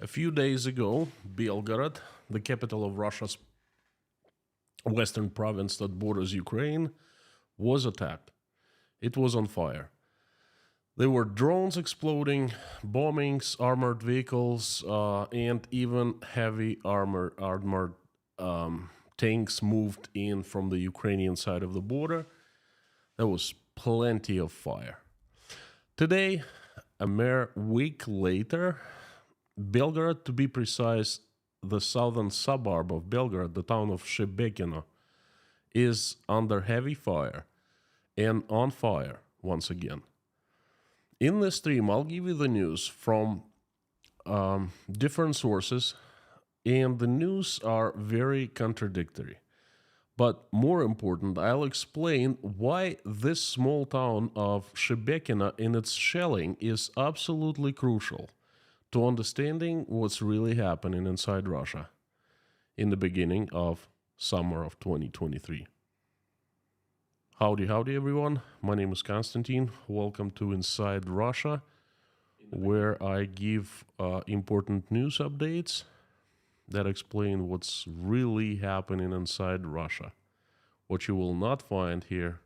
A few days ago, Belgorod, the capital of Russia's western province that borders Ukraine, was attacked. It was on fire. There were drones exploding, bombings, armored vehicles, and even heavy armored tanks moved in from the Ukrainian side of the border. There was plenty of fire. Today, a mere week later, Belgorod, to be precise, the southern suburb of Belgorod, the town of Shebekino, is under heavy fire and on fire once again. In this stream, I'll give you the news from different sources, and the news are very contradictory. But more important, I'll explain why this small town of Shebekino in its shelling is absolutely crucial to understanding what's really happening inside Russia in the beginning of summer of 2023. Howdy, everyone. My name is Konstantin. Welcome to Inside Russia, where I give important news updates that explain what's really happening inside Russia. What you will not find here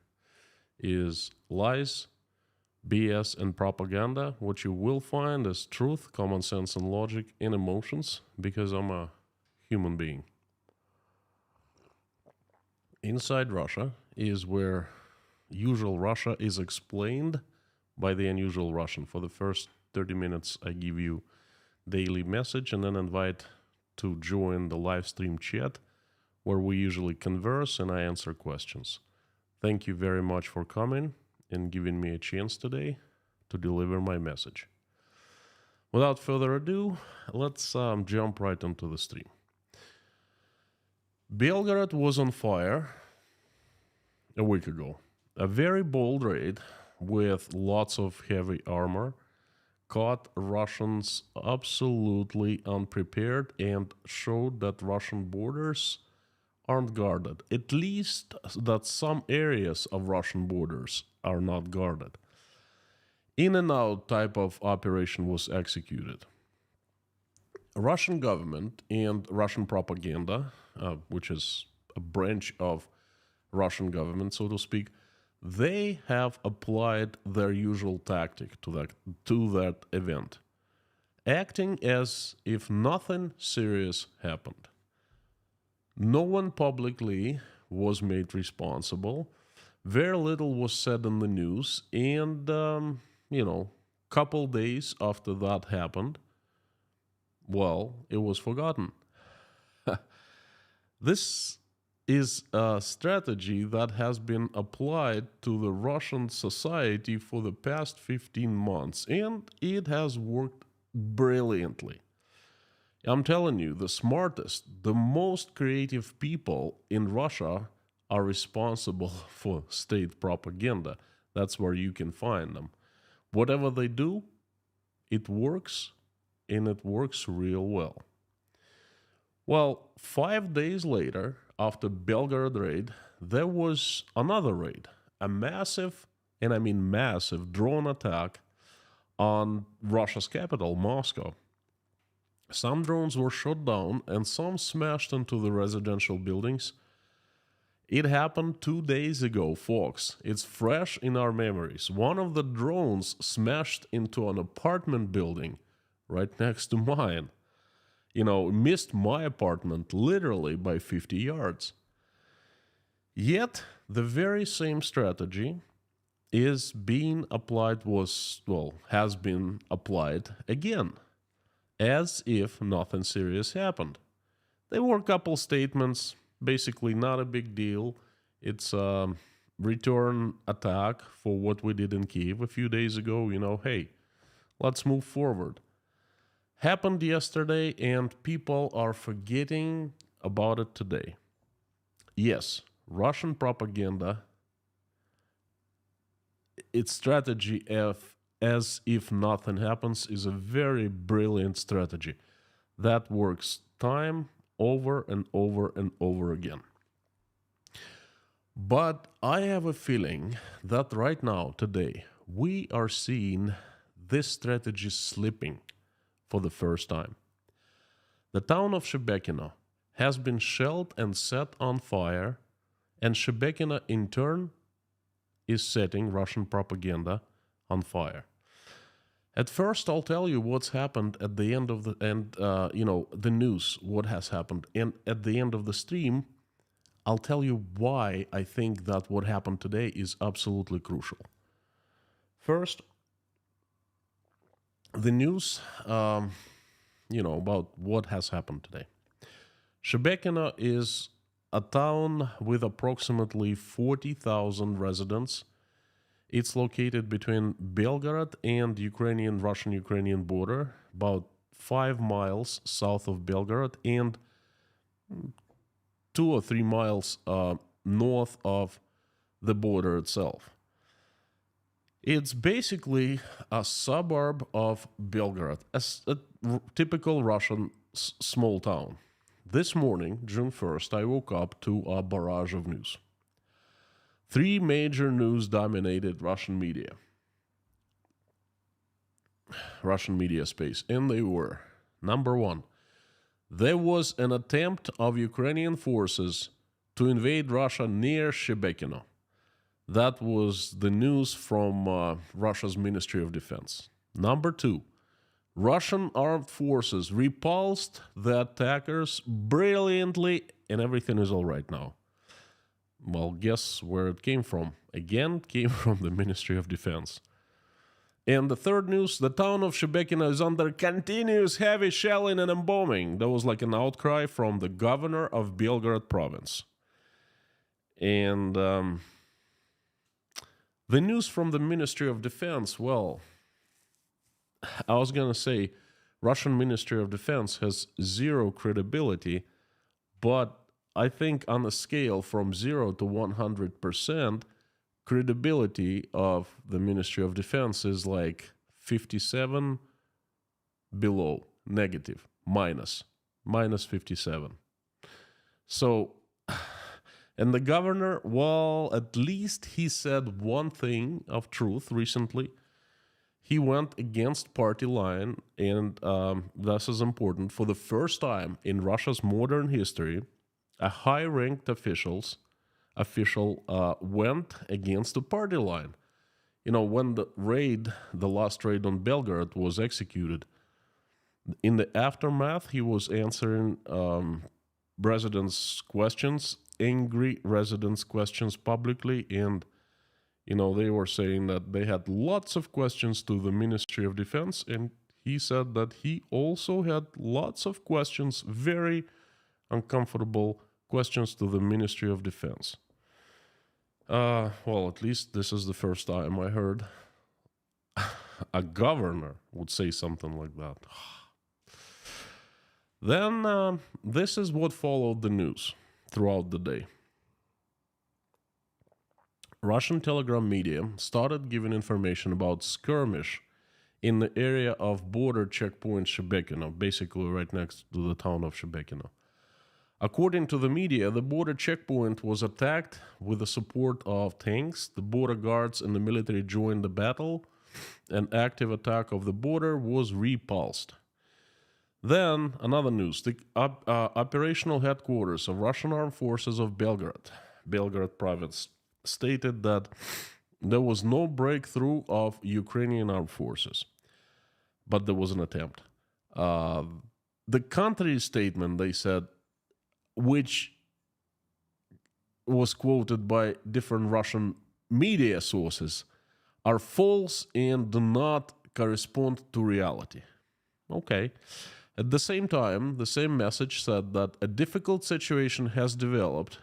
is lies, BS, and propaganda. What you will find is truth, common sense, and logic, and emotions, because I'm a human being. Inside Russia is where usual Russia is explained by the unusual Russian. For the first 30 minutes, I give you daily message and then invite to join the live stream chat where we usually converse and I answer questions. Thank you very much for coming and giving me a chance today to deliver my message. Without further ado, let's jump right into the stream. Belgorod was on fire a week ago. A very bold raid with lots of heavy armor caught Russians absolutely unprepared and showed that Russian borders aren't guarded. At least that some areas of Russian borders are not guarded. In and out type of operation was executed. Russian government and Russian propaganda, which is a branch of Russian government, so to speak, they have applied their usual tactic to that event, acting as if nothing serious happened. No one publicly was made responsible. Very little was said in the news, and couple days after that happened, well, it was forgotten. This is a strategy that has been applied to the Russian society for the past 15 months, and it has worked brilliantly. I'm telling you, the smartest, the most creative people in Russia are responsible for state propaganda. That's where you can find them. Whatever they do, it works, and it works real well. Well, 5 days later, after Belgorod raid, there was another raid, a massive, and I mean massive, drone attack on Russia's capital, Moscow. Some drones were shot down and some smashed into the residential buildings. It happened 2 days ago, folks. It's fresh in our memories. One of the drones smashed into an apartment building right next to mine. Missed my apartment literally by 50 yards. Yet, the very same strategy is being applied, has been applied again, as if nothing serious happened. There were a couple statements, basically not a big deal. It's a return attack for what we did in Kyiv a few days ago. Hey, let's move forward. Happened yesterday, and people are forgetting about it today. Yes, Russian propaganda, its strategy as if nothing happens is a very brilliant strategy that works time over and over and over again. But I have a feeling that right now, today, we are seeing this strategy slipping for the first time. The town of Shebekino has been shelled and set on fire, and Shebekino in turn is setting Russian propaganda on fire. At first, I'll tell you what's happened at the end of the news, what has happened. And at the end of the stream, I'll tell you why I think that what happened today is absolutely crucial. First, the news, about what has happened today. Shebekino is a town with approximately 40,000 residents. It's located between Belgorod and Russian-Ukrainian border, about 5 miles south of Belgorod and 2 or 3 miles north of the border itself. It's basically a suburb of Belgorod, a typical Russian small town. This morning, June 1st, I woke up to a barrage of news. 3 major news-dominated Russian media space, and they were: number 1, there was an attempt of Ukrainian forces to invade Russia near Shebekino. That was the news from Russia's Ministry of Defense. Number 2, Russian armed forces repulsed the attackers brilliantly, and everything is all right now. Well, guess where it came from? Again, it came from the Ministry of Defense. And the third news, the town of Shebekino is under continuous heavy shelling and bombing. There was like an outcry from the governor of Belgorod province. And the news from the Ministry of Defense, well, I was going to say Russian Ministry of Defense has zero credibility, but I think on a scale from 0 to 100%, credibility of the Ministry of Defense is like 57 below, negative, minus 57. So, and the governor, well, at least he said one thing of truth recently. He went against party line, and this is important. For the first time in Russia's modern history, a high-ranked official went against the party line. When the last raid on Belgorod was executed, in the aftermath, he was answering angry residents' questions publicly, and they were saying that they had lots of questions to the Ministry of Defense, and he said that he also had lots of questions, very uncomfortable questions to the Ministry of Defense. Well, at least this is the first time I heard a governor would say something like that. Then this is what followed the news throughout the day. Russian telegram media started giving information about skirmish in the area of border checkpoint Shebekino, basically right next to the town of Shebekino. According to the media, the border checkpoint was attacked with the support of tanks. The border guards and the military joined the battle. An active attack of the border was repulsed. Then, another news. The operational headquarters of Russian Armed Forces of Belgorod province, stated that there was no breakthrough of Ukrainian armed forces, but there was an attempt. The country statement, they said, which was quoted by different Russian media sources, are false and do not correspond to reality. Okay. At the same time, the same message said that a difficult situation has developed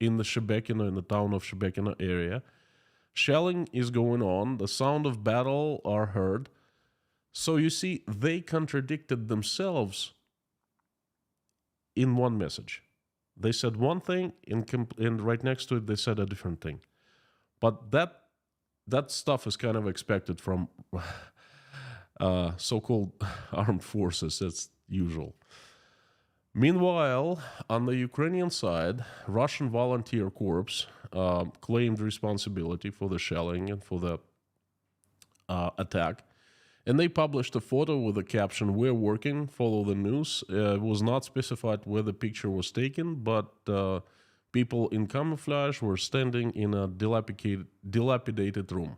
in the town of Shebekino area. Shelling is going on. The sound of battle are heard. So you see, they contradicted themselves in one message. They said one thing, and right next to it, they said a different thing. But that stuff is kind of expected from so-called armed forces. That's usual. Meanwhile, on the Ukrainian side, Russian volunteer corps claimed responsibility for the shelling and for the attack. And they published a photo with the caption, "We're working, follow the news." It was not specified where the picture was taken, but people in camouflage were standing in a dilapidated room.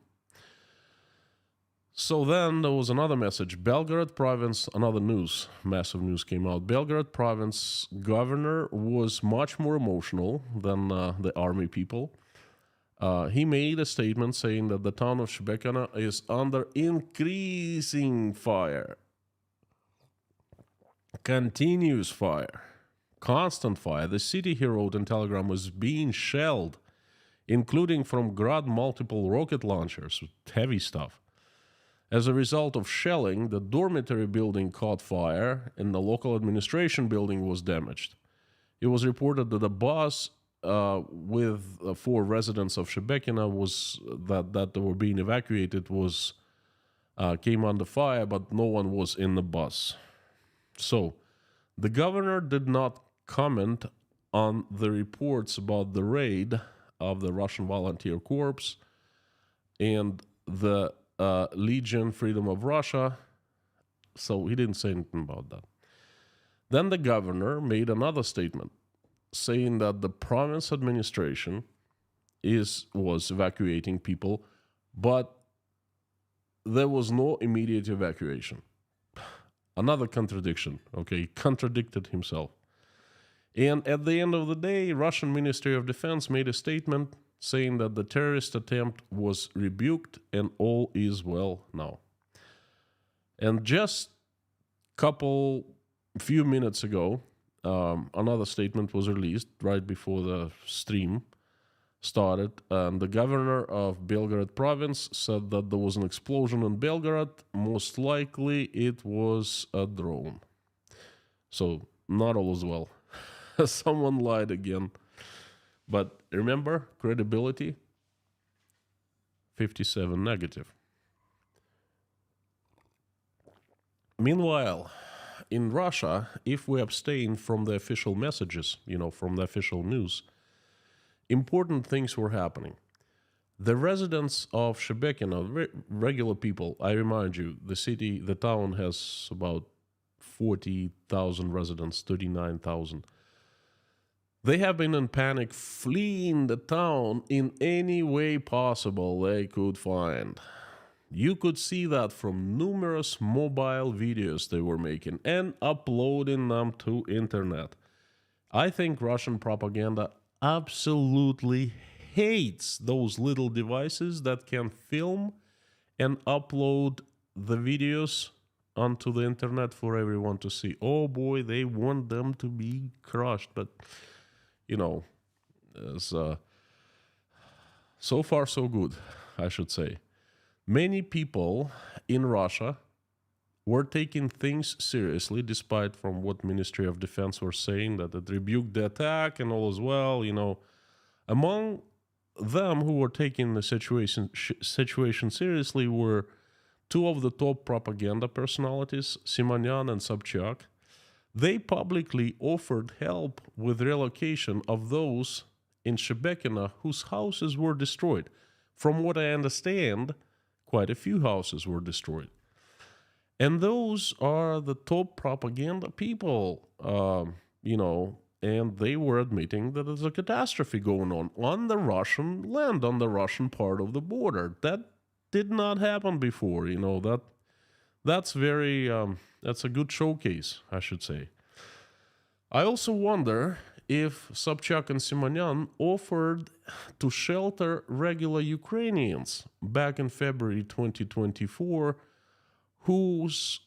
So then there was another message. Belgorod province, another news, massive news came out. Belgorod province governor was much more emotional than the army people. He made a statement saying that the town of Shebekino is under increasing fire, continuous fire, constant fire. The city, he wrote in Telegram, was being shelled, including from Grad multiple rocket launchers, heavy stuff. As a result of shelling, the dormitory building caught fire and the local administration building was damaged. It was reported that a bus with 4 residents of Shebekino that were being evacuated came under fire, but no one was in the bus. So the governor did not comment on the reports about the raid of the Russian Volunteer Corps and the Legion Freedom of Russia, so he didn't say anything about that. Then the governor made another statement saying that the province administration was evacuating people, but there was no immediate evacuation. Another contradiction, okay? He contradicted himself. And at the end of the day, Russian Ministry of Defense made a statement saying that the terrorist attempt was rebuked and all is well now. And just few minutes ago, another statement was released right before the stream started. The governor of Belgorod province said that there was an explosion in Belgorod. Most likely it was a drone. So not all is well. Someone lied again. But remember, credibility, 57 negative. Meanwhile, in Russia, if we abstain from the official messages, from the official news, important things were happening. The residents of Shebekino, regular people, I remind you, the town has about 40,000 residents, 39,000. They have been in panic, fleeing the town in any way possible they could find. You could see that from numerous mobile videos they were making and uploading them to internet. I think Russian propaganda absolutely hates those little devices that can film and upload the videos onto the internet for everyone to see. Oh boy, they want them to be crushed, but so far so good, I should say. Many people in Russia were taking things seriously, despite from what Ministry of Defense were saying, that it rebuked the attack and all as well. Among them who were taking the situation seriously were 2 of the top propaganda personalities, Simonyan and Sobchak. They publicly offered help with relocation of those in Shebekino whose houses were destroyed. From what I understand, quite a few houses were destroyed. And those are the top propaganda people, and they were admitting that there's a catastrophe going on the Russian land, on the Russian part of the border. That did not happen before, that's very, that's a good showcase, I should say. I also wonder if Sobchak and Simonyan offered to shelter regular Ukrainians back in February 2024 whose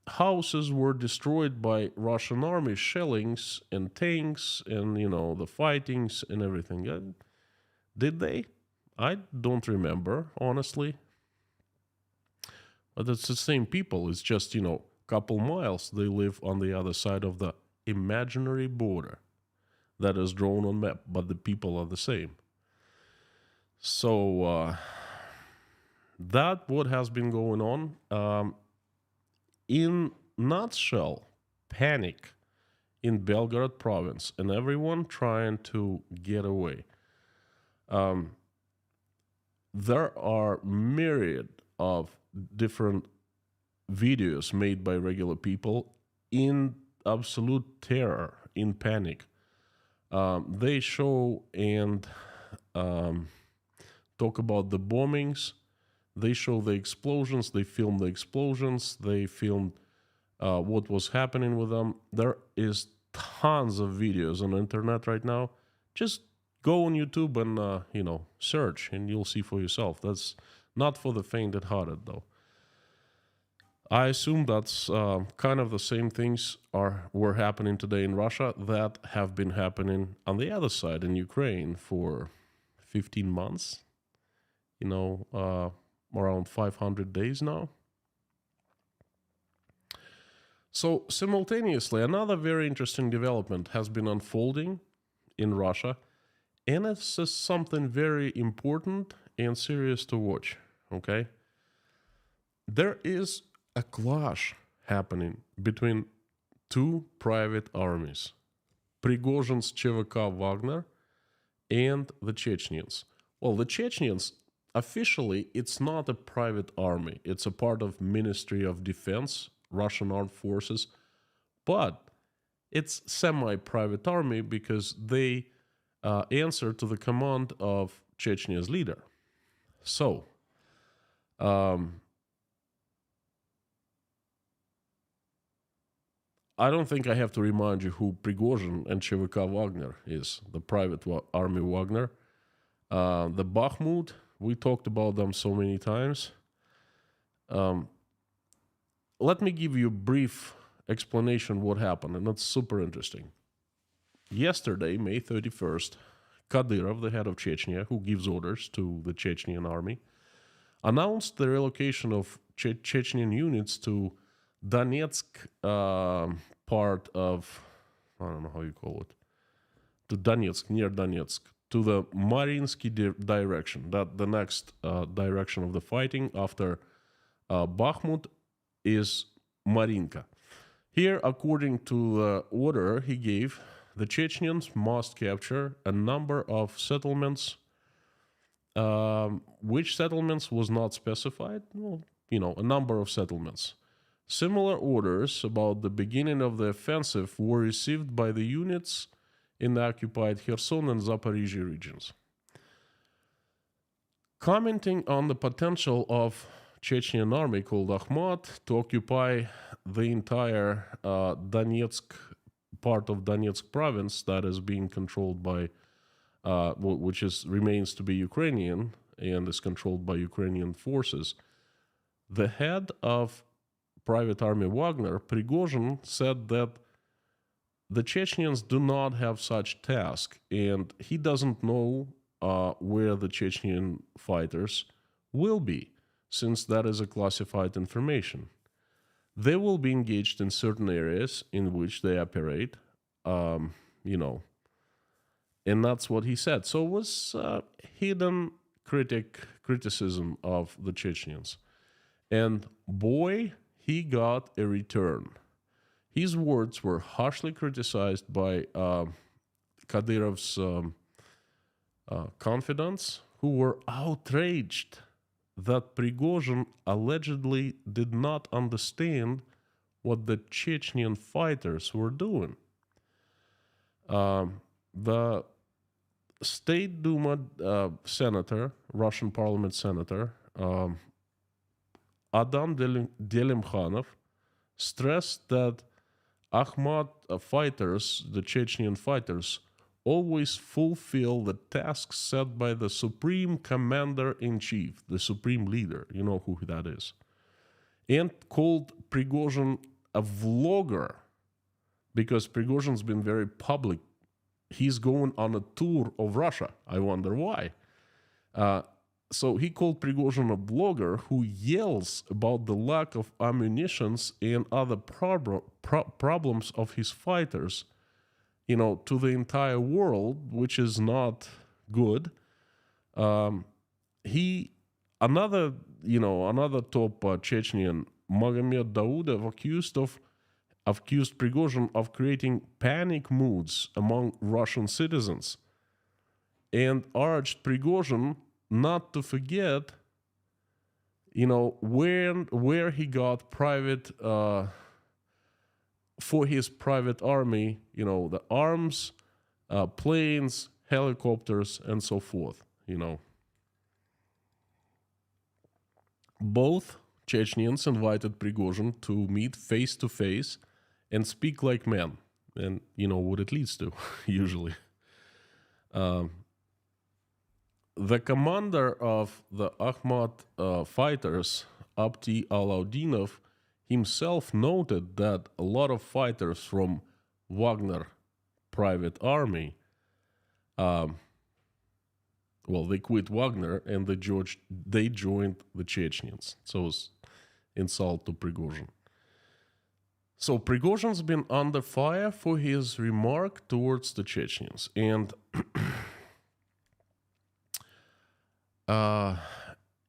houses were destroyed by Russian army shellings and tanks and, the fightings and everything. Did they? I don't remember, honestly. But it's the same people. It's just, couple miles. They live on the other side of the imaginary border that is drawn on map, but the people are the same. So that what has been going on. In nutshell, panic in Belgorod province and everyone trying to get away. There are myriad of different videos made by regular people in absolute terror, in panic. They show and talk about the bombings. They show the explosions. They film the explosions. They filmed what was happening with them. There is tons of videos on the internet right now. Just go on YouTube and search, and you'll see for yourself. That's not for the faint-hearted, though. I assume that's kind of the same things were happening today in Russia that have been happening on the other side in Ukraine for 15 months. Around 500 days now. So simultaneously, another very interesting development has been unfolding in Russia, and it's something very important and serious to watch, okay? There is a clash happening between two private armies, Prigozhin's ЧВК Wagner and the Chechens. Well, the Chechens, officially, it's not a private army. It's a part of Ministry of Defense, Russian Armed Forces, but it's semi-private army because they answer to the command of Chechnya's leader. So, I don't think I have to remind you who Prigozhin and ЧВК Wagner is, the private army Wagner. The Bakhmut, we talked about them so many times. Let me give you a brief explanation what happened, and it's super interesting. Yesterday, May 31st, Kadyrov, the head of Chechnya, who gives orders to the Chechnyan army, announced the relocation of Chechnyan units to Donetsk part of, I don't know how you call it, to Donetsk, near Donetsk, to the Mariinsky direction, that the next direction of the fighting after Bakhmut is Marinka. Here, according to the order he gave, the Chechens must capture a number of settlements. Which settlements was not specified? Well, a number of settlements. Similar orders about the beginning of the offensive were received by the units in the occupied Kherson and Zaporizhia regions. Commenting on the potential of Chechnyan army called Akhmat to occupy the entire Donetsk part of Donetsk province that is being controlled by, which remains to be Ukrainian and is controlled by Ukrainian forces. The head of private army Wagner, Prigozhin, said that the Chechens do not have such task, and he doesn't know where the Chechen fighters will be, since that is a classified information. They will be engaged in certain areas in which they operate, and that's what he said. So it was hidden criticism of the Chechens. And boy, he got a return. His words were harshly criticized by Kadyrov's confidants, who were outraged that Prigozhin allegedly did not understand what the Chechen fighters were doing. The State Duma senator, Russian parliament senator, Adam Delimkhanov, stressed that Akhmat fighters, the Chechen fighters, always fulfill the tasks set by the Supreme Commander-in-Chief, the Supreme Leader, you know who that is, and called Prigozhin a vlogger, because Prigozhin's been very public. He's going on a tour of Russia. I wonder why. So he called Prigozhin a blogger who yells about the lack of ammunition and other problems of his fighters, to the entire world, which is not good. Another top Chechnyan, Magomed Daudov, accused Prigozhin of creating panic moods among Russian citizens, and urged Prigozhin not to forget, where he got private for his private army, the arms, planes, helicopters, and so forth. Both Chechens invited Prigozhin to meet face to face and speak like men. And you know what it leads to, usually. The commander of the Akhmat fighters, Abdi Alaudinov, himself noted that a lot of fighters from Wagner private army, they quit Wagner and they joined the Chechens. So it's insult to Prigozhin. So Prigozhin's been under fire for his remark towards the Chechens, and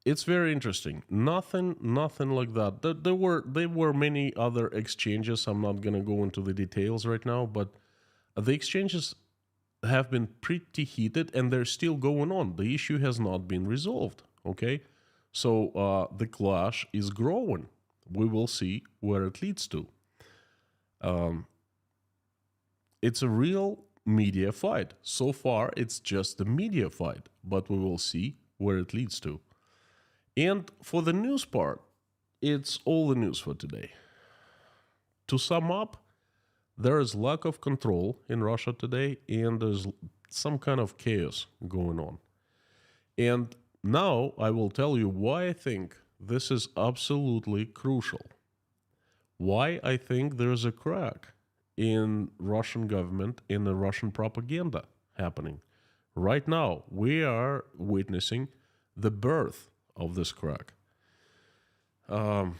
it's very interesting. Nothing like that. There were many other exchanges. I'm not gonna go into the details right now, but the exchanges have been pretty heated, and they're still going on. The issue has not been resolved. Okay, so the clash is growing. We will see where it leads to. It's a real media fight. So far, it's just a media fight, but we will see where it leads to. And for the news part, it's all the news for today. To sum up, there is lack of control in Russia today, and there's some kind of chaos going on. And now I will tell you why I think this is absolutely crucial. Why I think there's a crack in Russian government, in the Russian propaganda happening. Right now, we are witnessing the birth of this crack. Why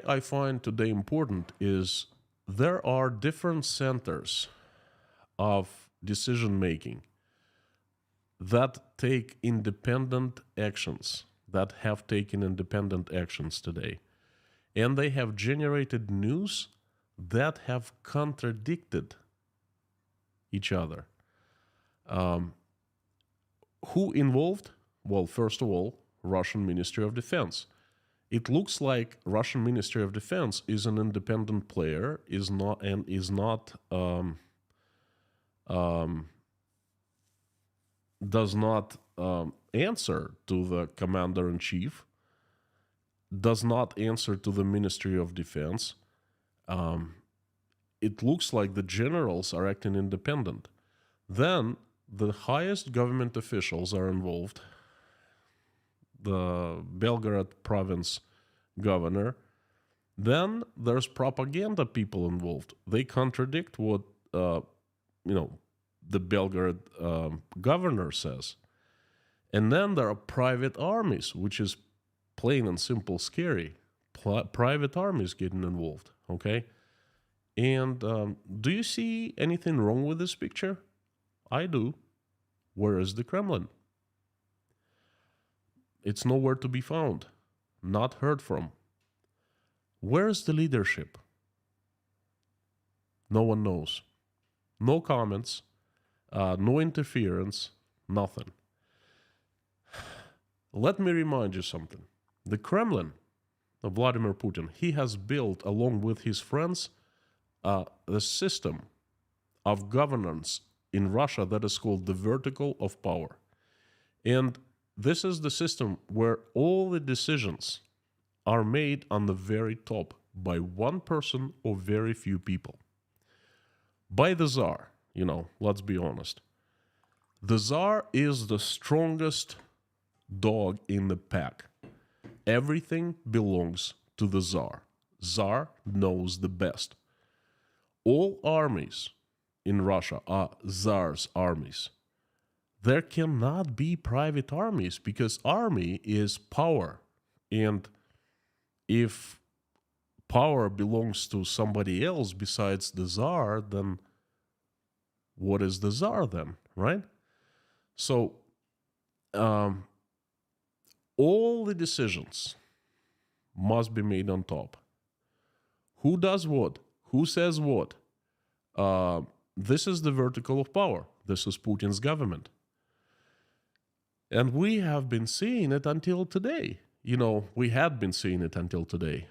I find today important is there are different centers of decision making that take independent actions, that have taken independent actions today. And they have generated news that have contradicted each other. Who involved? Well, first of all, Russian Ministry of Defense. It looks like Russian Ministry of Defense is an independent player, does not answer to the commander-in-chief, does not answer to the Ministry of Defense. It looks like the generals are acting independent. Then the highest government officials are involved. The Belgorod province governor. Then there's propaganda people involved. They contradict what the Belgorod governor says. And then there are private armies, which is plain and simple scary. Private armies getting involved, okay? And do you see anything wrong with this picture? I do. Where is the Kremlin? It's nowhere to be found. Not heard from. Where is the leadership? No one knows. No comments, no interference, nothing. Let me remind you something. The Kremlin, Vladimir Putin, he has built, along with his friends, the system of governance in Russia that is called the vertical of power. And this is the system where all the decisions are made on the very top by one person or very few people. By the Tsar, let's be honest. The Tsar is the strongest dog in the pack. Everything belongs to the Tsar. Tsar knows the best. All armies in Russia are Tsar's armies. There cannot be private armies because army is power. And if power belongs to somebody else besides the Tsar, then what is the Tsar then, right? So all the decisions must be made on top. Who does what? Who says what? This is the vertical of power. This is Putin's government. And we have been seeing it until today. We had been seeing it until today.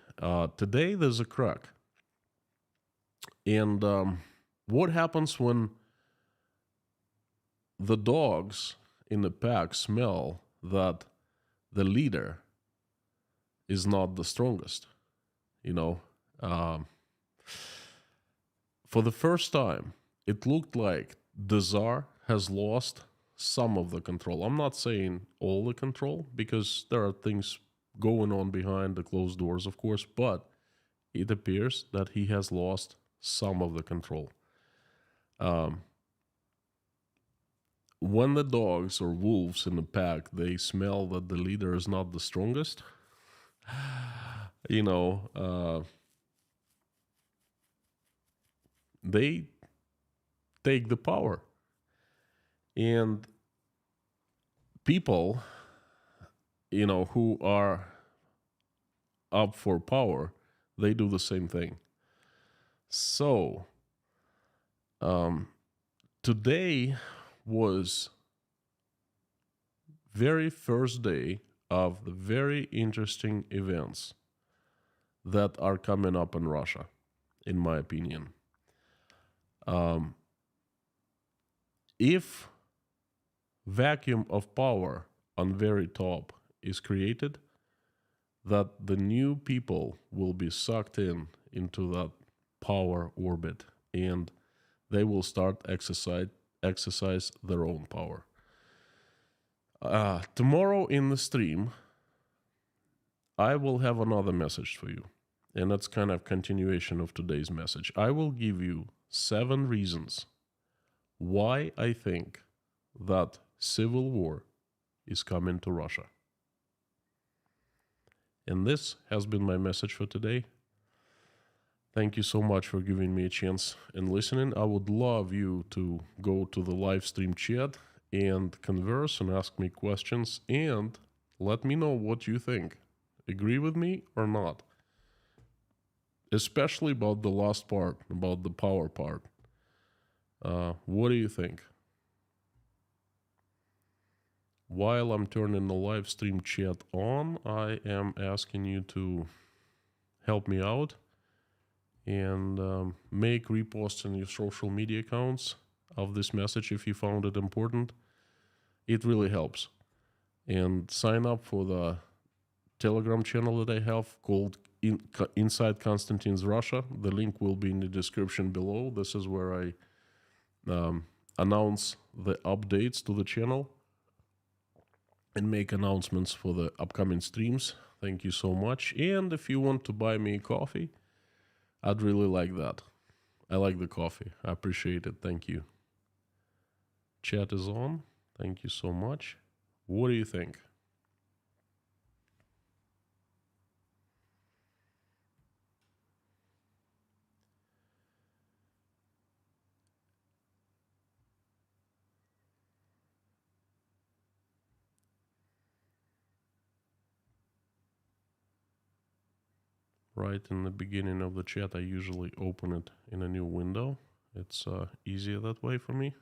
Today, there's a crack. And what happens when the dogs in the pack smell that the leader is not the strongest? You know, um, for the first time, it looked like the Tsar has lost some of the control. I'm not saying all the control, because there are things going on behind the closed doors, of course, but it appears that he has lost some of the control. Um, when the dogs or wolves in the pack, they smell that the leader is not the strongest, you know, they take the power. And people, who are up for power, they do the same thing. So, today was very first day of the very interesting events that are coming up in Russia, in my opinion. If vacuum of power on very top is created, that the new people will be sucked into that power orbit, and they will start exercise their own power. Tomorrow in the stream, I will have another message for you, and that's kind of continuation of today's message. I will give you 7 reasons why I think that civil war is coming to Russia. And this has been my message for today. Thank you so much for giving me a chance and listening. I would love you to go to the live stream chat and converse and ask me questions and let me know what you think. Agree with me or not? Especially about the last part, about the power part. What do you think? While I'm turning the live stream chat on, I am asking you to help me out and make reposts on your social media accounts of this message if you found it important. It really helps. And sign up for the Telegram channel that I have called Inside Konstantin's Russia. The link will be in the description below. This is where I announce the updates to the channel and make announcements for the upcoming streams. Thank you so much. And if you want to buy me coffee, I'd really like that. I like the coffee. I appreciate it. Thank you. Chat is on. Thank you so much. What do you think? Right in the beginning of the chat, I usually open it in a new window. It's easier that way for me.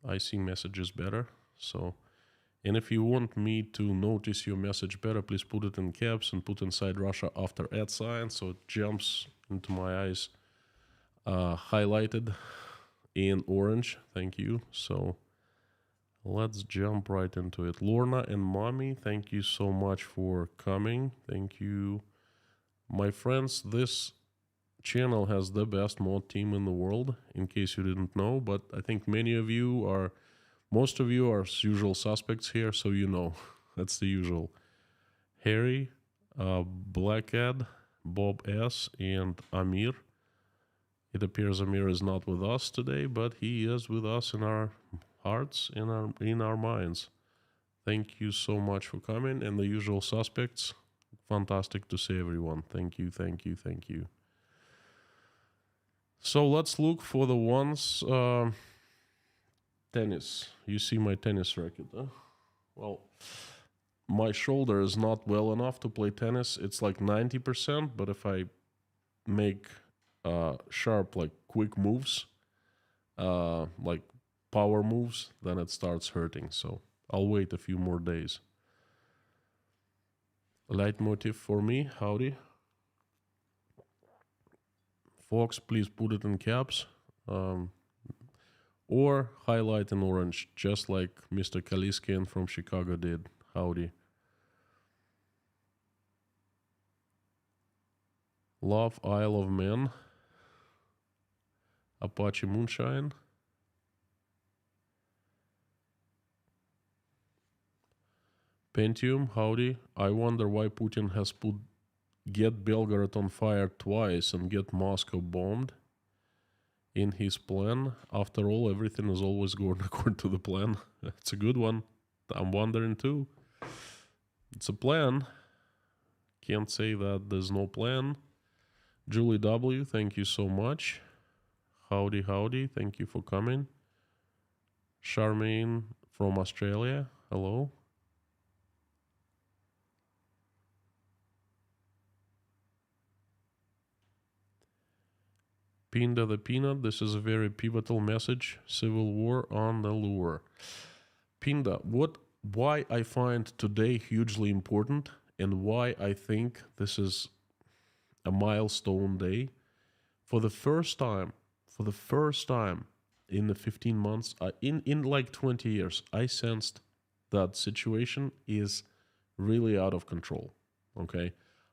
I see messages better. And if you want me to notice your message better, please put it in caps and put inside Russia after @ so it jumps into my eyes, highlighted in orange. Thank you. So let's jump right into it. Lorna and Mommy, thank you so much for coming. Thank you. My friends, this channel has the best mod team in the world, in case you didn't know, but I think most of you are usual suspects here, so you know. That's the usual. Harry, Blackad, Bob S, and Amir. It appears Amir is not with us today, but he is with us in our hearts, in our minds. Thank you so much for coming, and the usual suspects. Fantastic to see everyone. Thank you, thank you, thank you. So let's look for the ones. Tennis. You see my tennis racket, huh? Well, my shoulder is not well enough to play tennis. It's like 90%, but if I make sharp, like quick moves, like power moves, then it starts hurting. So I'll wait a few more days. Leitmotiv for me, howdy. Fox, please put it in caps. Or highlight in orange, just like Mr. Kaliskin from Chicago did. Howdy. Love Isle of Man. Apache Moonshine. Pentium, howdy. I wonder why Putin has put get Belgorod on fire twice and get Moscow bombed in his plan. After all, everything is always going according to the plan. It's a good one. I'm wondering too. It's a plan. Can't say that there's no plan. Julie W, thank you so much. Howdy, howdy. Thank you for coming. Charmaine from Australia. Hello. Pinda the Peanut, this is a very pivotal message. Civil war on the lure. Pinda, why I find today hugely important and why I think this is a milestone day. For the first time in the 15 months, in like 20 years, I sensed that situation is really out of control. Okay,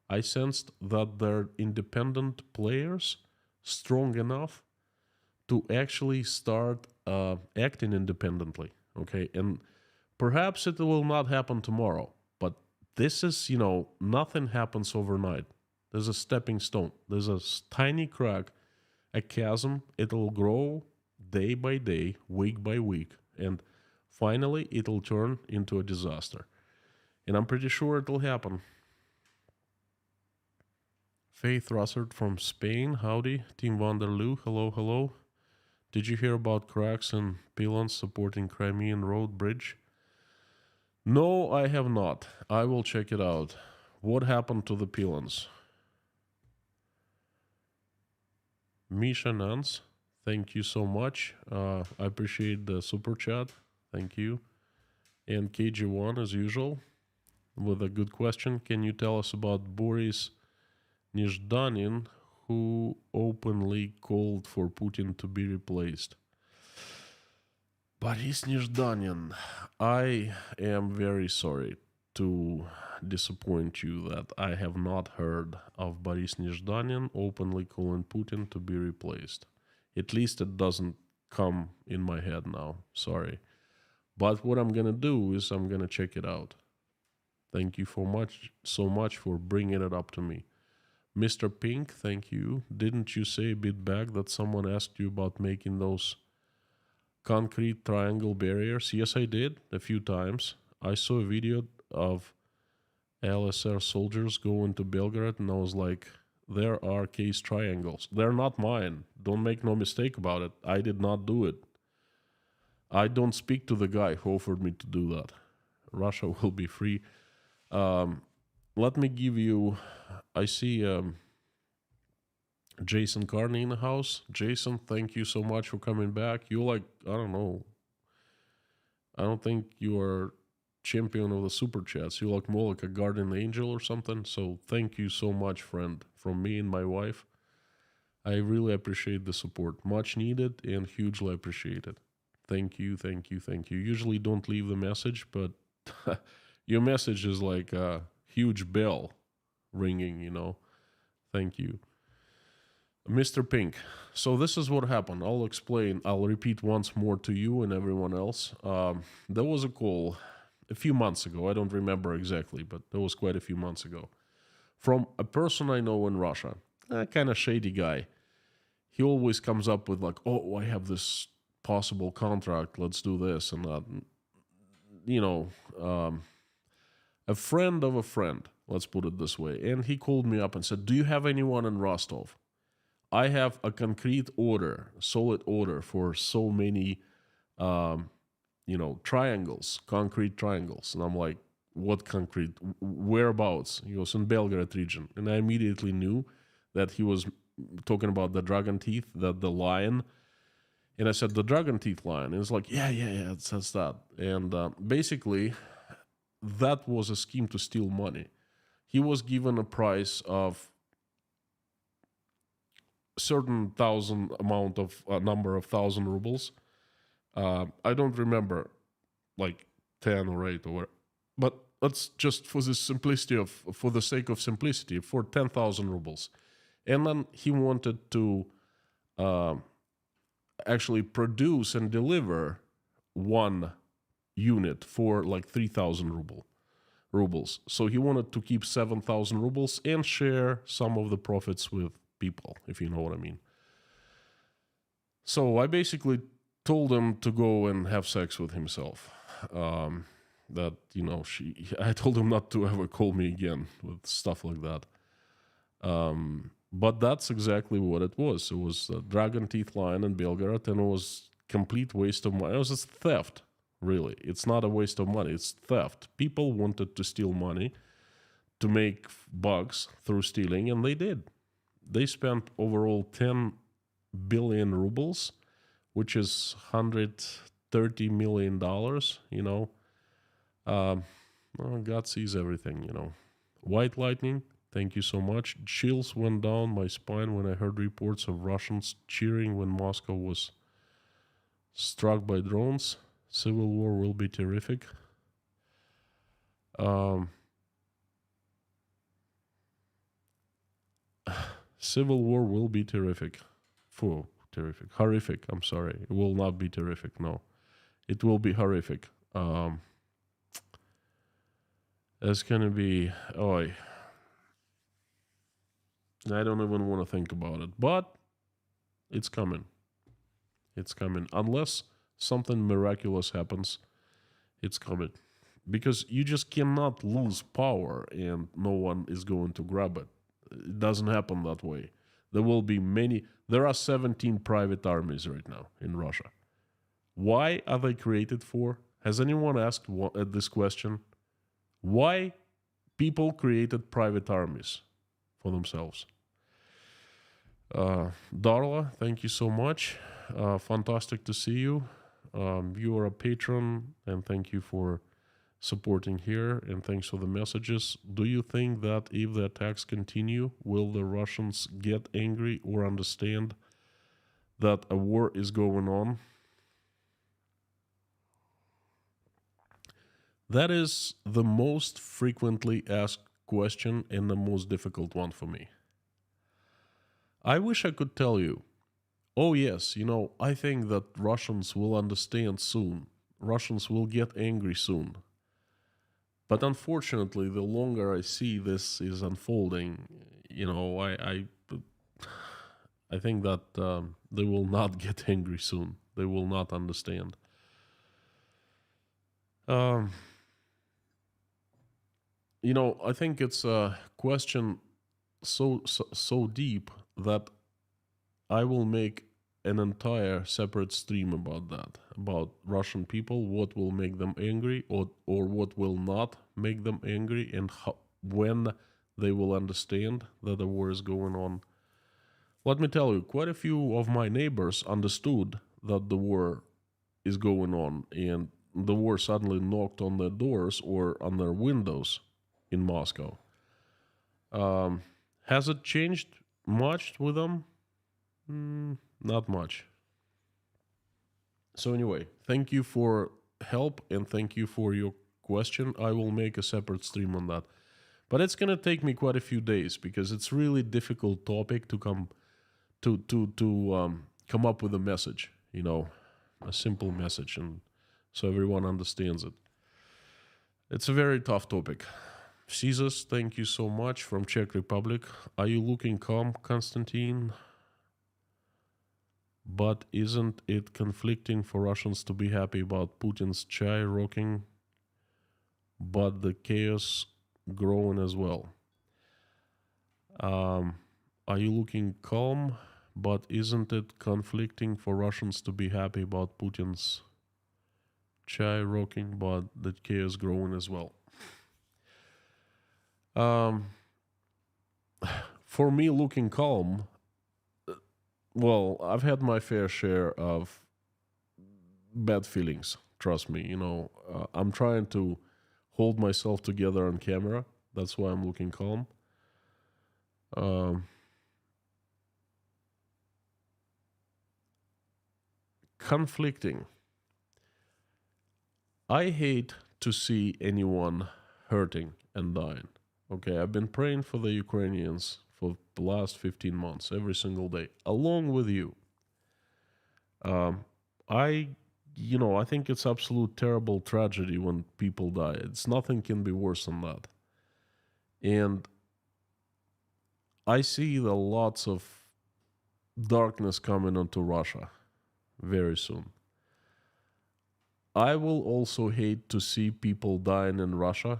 I sensed that they're independent players strong enough to actually start acting independently. Okay, and perhaps it will not happen tomorrow, but this is, nothing happens overnight. There's a stepping stone. There's a tiny crack, a chasm. It'll grow day by day, week by week, and finally it'll turn into a disaster. And I'm pretty sure it'll happen. Faith Russert from Spain, howdy. Team Vanderloo, hello, hello. Did you hear about cracks and pylons supporting Crimean Road Bridge? No, I have not. I will check it out. What happened to the pylons? Misha Nance, thank you so much. I appreciate the super chat. Thank you. And KG1, as usual, with a good question. Can you tell us about Boris Nezhdanin, who openly called for Putin to be replaced? Boris Nezhdanin, I am very sorry to disappoint you that I have not heard of Boris Nezhdanin openly calling Putin to be replaced. At least it doesn't come in my head now. Sorry. But what I'm going to do is I'm going to check it out. Thank you so much for bringing it up to me. Mr. Pink, thank you. Didn't you say a bit back that someone asked you about making those concrete triangle barriers? Yes, I did, a few times. I saw a video of LSR soldiers going to Belgorod, and I was like, there are case triangles. They're not mine. Don't make no mistake about it. I did not do it. I don't speak to the guy who offered me to do that. Russia will be free. Let me give you... I see Jason Carney in the house. Jason, thank you so much for coming back. You're like, I don't know. I don't think you are champion of the super chats. You're like more like a guardian angel or something. So thank you so much, friend, from me and my wife. I really appreciate the support. Much needed and hugely appreciated. Thank you, thank you, thank you. Usually don't leave the message, but your message is like a huge bell ringing, Thank you. Mr. Pink, so this is what happened. I'll explain. I'll repeat once more to you and everyone else. There was a call a few months ago. I don't remember exactly, but there was quite a few months ago. From a person I know in Russia, a kind of shady guy. He always comes up with like, oh, I have this possible contract. Let's do this and that. A friend of a friend, let's put it this way. And he called me up and said, do you have anyone in Rostov? I have a concrete order, solid order for so many, triangles, concrete triangles. And I'm like, what concrete? Whereabouts? He goes, in Belgorod region. And I immediately knew that he was talking about the dragon teeth, that the lion And I said, the Dragon Teeth line. And it's like, yeah, it says that. And basically, that was a scheme to steal money. He was given a price of certain thousand amount of number of thousand rubles. I don't remember, like 10 or 8 or whatever. But let's just for the sake of simplicity, for 10,000 rubles. And then he wanted to actually produce and deliver one unit for like 3,000 rubles. So he wanted to keep 7,000 rubles and share some of the profits with people, if you know what I mean. So I basically told him to go and have sex with himself. That, I told him not to ever call me again with stuff like that. But that's exactly what it was. It was a Dragon Teeth line in Belgorod, and it was complete waste of money. It was just theft, really. It's not a waste of money, it's theft. People wanted to steal money to make bucks through stealing, and they did. They spent overall 10 billion rubles, which is $130 million, Well, God sees everything, White lightning, thank you so much. Chills went down my spine when I heard reports of Russians cheering when Moscow was struck by drones. Civil war will be terrific. Civil war will be terrific. Terrific. Horrific, I'm sorry. It will not be terrific, no. It will be horrific. It's gonna be... I don't even want to think about it. But it's coming. It's coming. Unless something miraculous happens, it's coming. Because you just cannot lose power and no one is going to grab it. It doesn't happen that way. There will be many... There are 17 private armies right now in Russia. Why are they created for? Has anyone asked this question? Why people created private armies for themselves? Darla, thank you so much. Fantastic to see you. You are a patron, and thank you for supporting here, and thanks for the messages. Do you think that if the attacks continue, will the Russians get angry or understand that a war is going on? That is the most frequently asked question and the most difficult one for me. I wish I could tell you, oh yes, I think that Russians will understand soon. Russians will get angry soon. But unfortunately, the longer I see this is unfolding, I think that they will not get angry soon. They will not understand. I think it's a question so deep that I will make an entire separate stream about that, about Russian people, what will make them angry or what will not make them angry, and when they will understand that the war is going on. Let me tell you, quite a few of my neighbors understood that the war is going on, and the war suddenly knocked on their doors or on their windows in Moscow. Has it changed much with them? Not much. So anyway, thank you for help and thank you for your question. I will make a separate stream on that. But it's gonna take me quite a few days because it's really difficult topic to come up with a message, a simple message, and so everyone understands it. It's a very tough topic. Caesars, thank you so much from Czech Republic. Are you looking calm, Konstantin? But isn't it conflicting for Russians to be happy about Putin's chai rocking, but the chaos growing as well? Are you looking calm, but isn't it conflicting for Russians to be happy about Putin's chai rocking, but the chaos growing as well? For me, looking calm, well, I've had my fair share of bad feelings. Trust me. I'm trying to hold myself together on camera. That's why I'm looking calm. Um, Conflicting. I hate to see anyone hurting and dying. Okay, I've been praying for the Ukrainians for the last 15 months, every single day, along with you. Um, I, I think it's absolute terrible tragedy when people die. It's nothing can be worse than that. And I see the lots of darkness coming onto Russia very soon. I will also hate to see people dying in Russia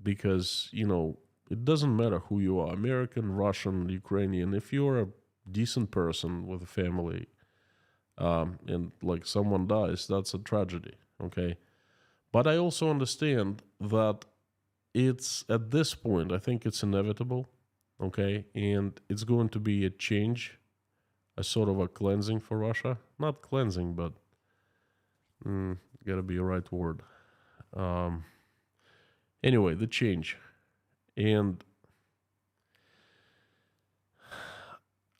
because, it doesn't matter who you are, American, Russian, Ukrainian. If you're a decent person with a family, and like someone dies, that's a tragedy, okay? But I also understand that it's at this point, I think it's inevitable, okay? And it's going to be a change, a sort of a cleansing for Russia. Not cleansing, but gotta be a right word. Um, anyway, the change. And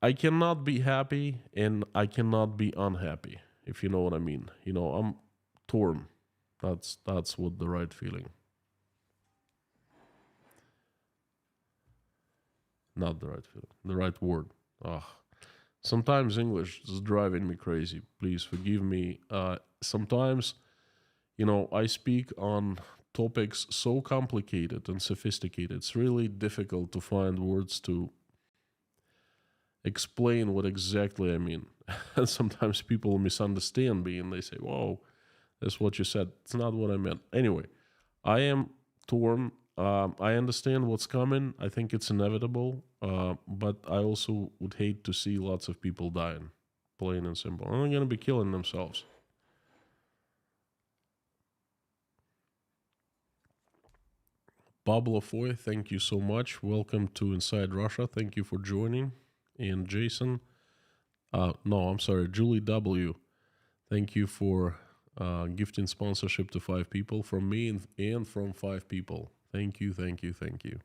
I cannot be happy and I cannot be unhappy, if you know what I mean. I'm torn. That's what the right feeling. Not the right feeling. The right word. Ah. Sometimes English is driving me crazy. Please forgive me. Sometimes, I speak on topics so complicated and sophisticated. It's really difficult to find words to explain what exactly I mean. And sometimes people misunderstand me and they say, whoa, that's what you said. It's not what I meant. Anyway, I am torn. I understand what's coming. I think it's inevitable. But I also would hate to see lots of people dying, plain and simple. And they're going to be killing themselves. Pablo Foy, thank you so much. Welcome to Inside Russia. Thank you for joining. And Jason, no, I'm sorry, Julie W. Thank you for gifting sponsorship to 5 people from me and from 5 people. Thank you, thank you, thank you.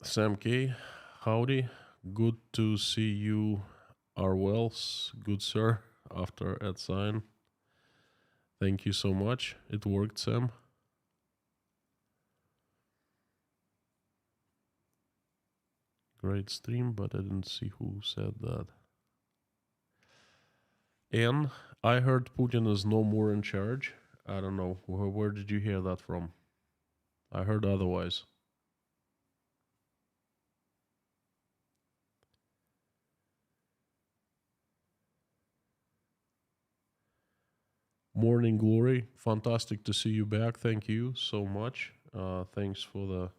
Sam K, howdy. Good to see you are well, good sir, after at sign. Thank you so much. It worked, Sam. Great stream, but I didn't see who said that. And I heard Putin is no more in charge. I don't know. Where did you hear that from? I heard otherwise. Morning Glory, fantastic to see you back. Thank you so much. Thanks for the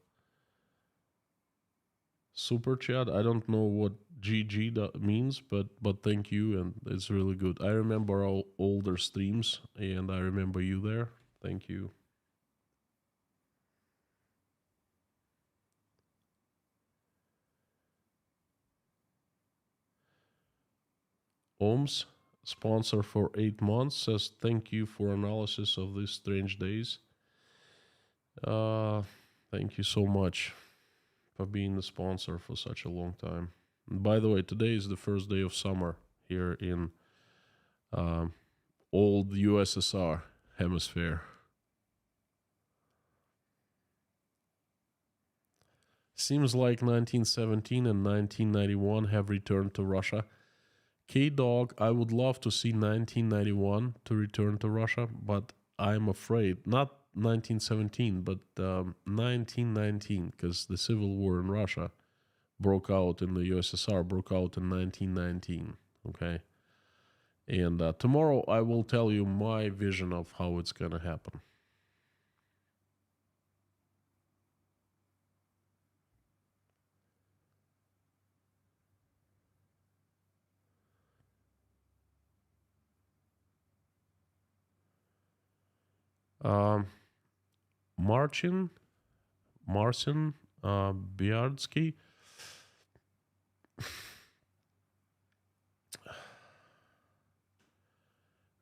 super chat. I don't know what GG means, but thank you, and it's really good. I remember our older streams, and I remember you there. Thank you. Ohms, sponsor for 8 months, says thank you for analysis of these strange days. Thank you so much for being the sponsor for such a long time. And by the way, today is the first day of summer here in old USSR hemisphere. Seems like 1917 and 1991 have returned to Russia. K-Dog, I would love to see 1991 to return to Russia, but I'm afraid, not 1917, but 1919, because the civil war in Russia broke out in the USSR, broke out in 1919, okay? And tomorrow I will tell you my vision of how it's going to happen. Marcin Biardsky,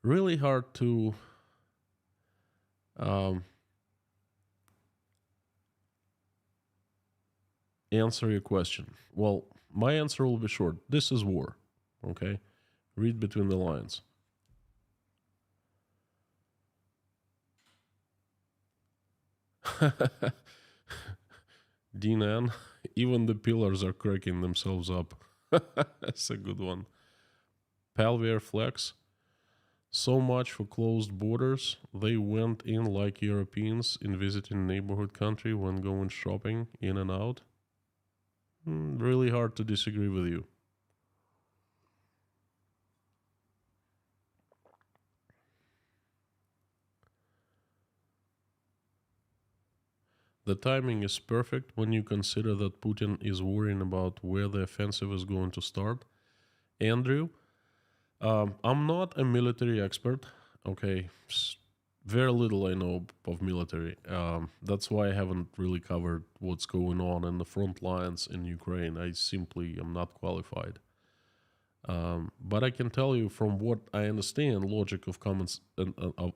really hard to um, answer your question. Well, my answer will be short. This is war. Okay? Read between the lines. Dinan, even the pillars are cracking themselves up. That's a good one. Palvier Flex. So much for closed borders. They went in like Europeans in visiting neighborhood country when going shopping in and out. Really hard to disagree with you. The timing is perfect when you consider that Putin is worrying about where the offensive is going to start. Andrew, I'm not a military expert. Okay, very little I know of military. That's why I haven't really covered what's going on in the front lines in Ukraine. I simply am not qualified. But I can tell you from what I understand, logic of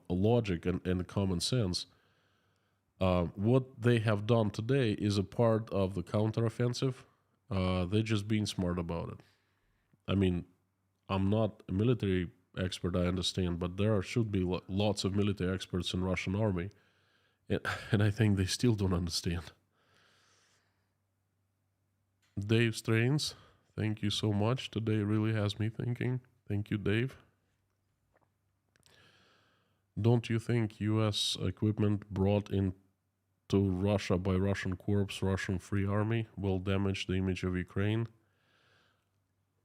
logic and common sense. What they have done today is a part of the counteroffensive. They're just being smart about it. I mean, I'm not a military expert, I understand, but there should be lots of military experts in Russian army, and I think they still don't understand. Dave Strains, thank you so much. Today really has me thinking. Thank you, Dave. Don't you think U.S. equipment brought into Russia by Russian corps, Russian Free Army, will damage the image of Ukraine?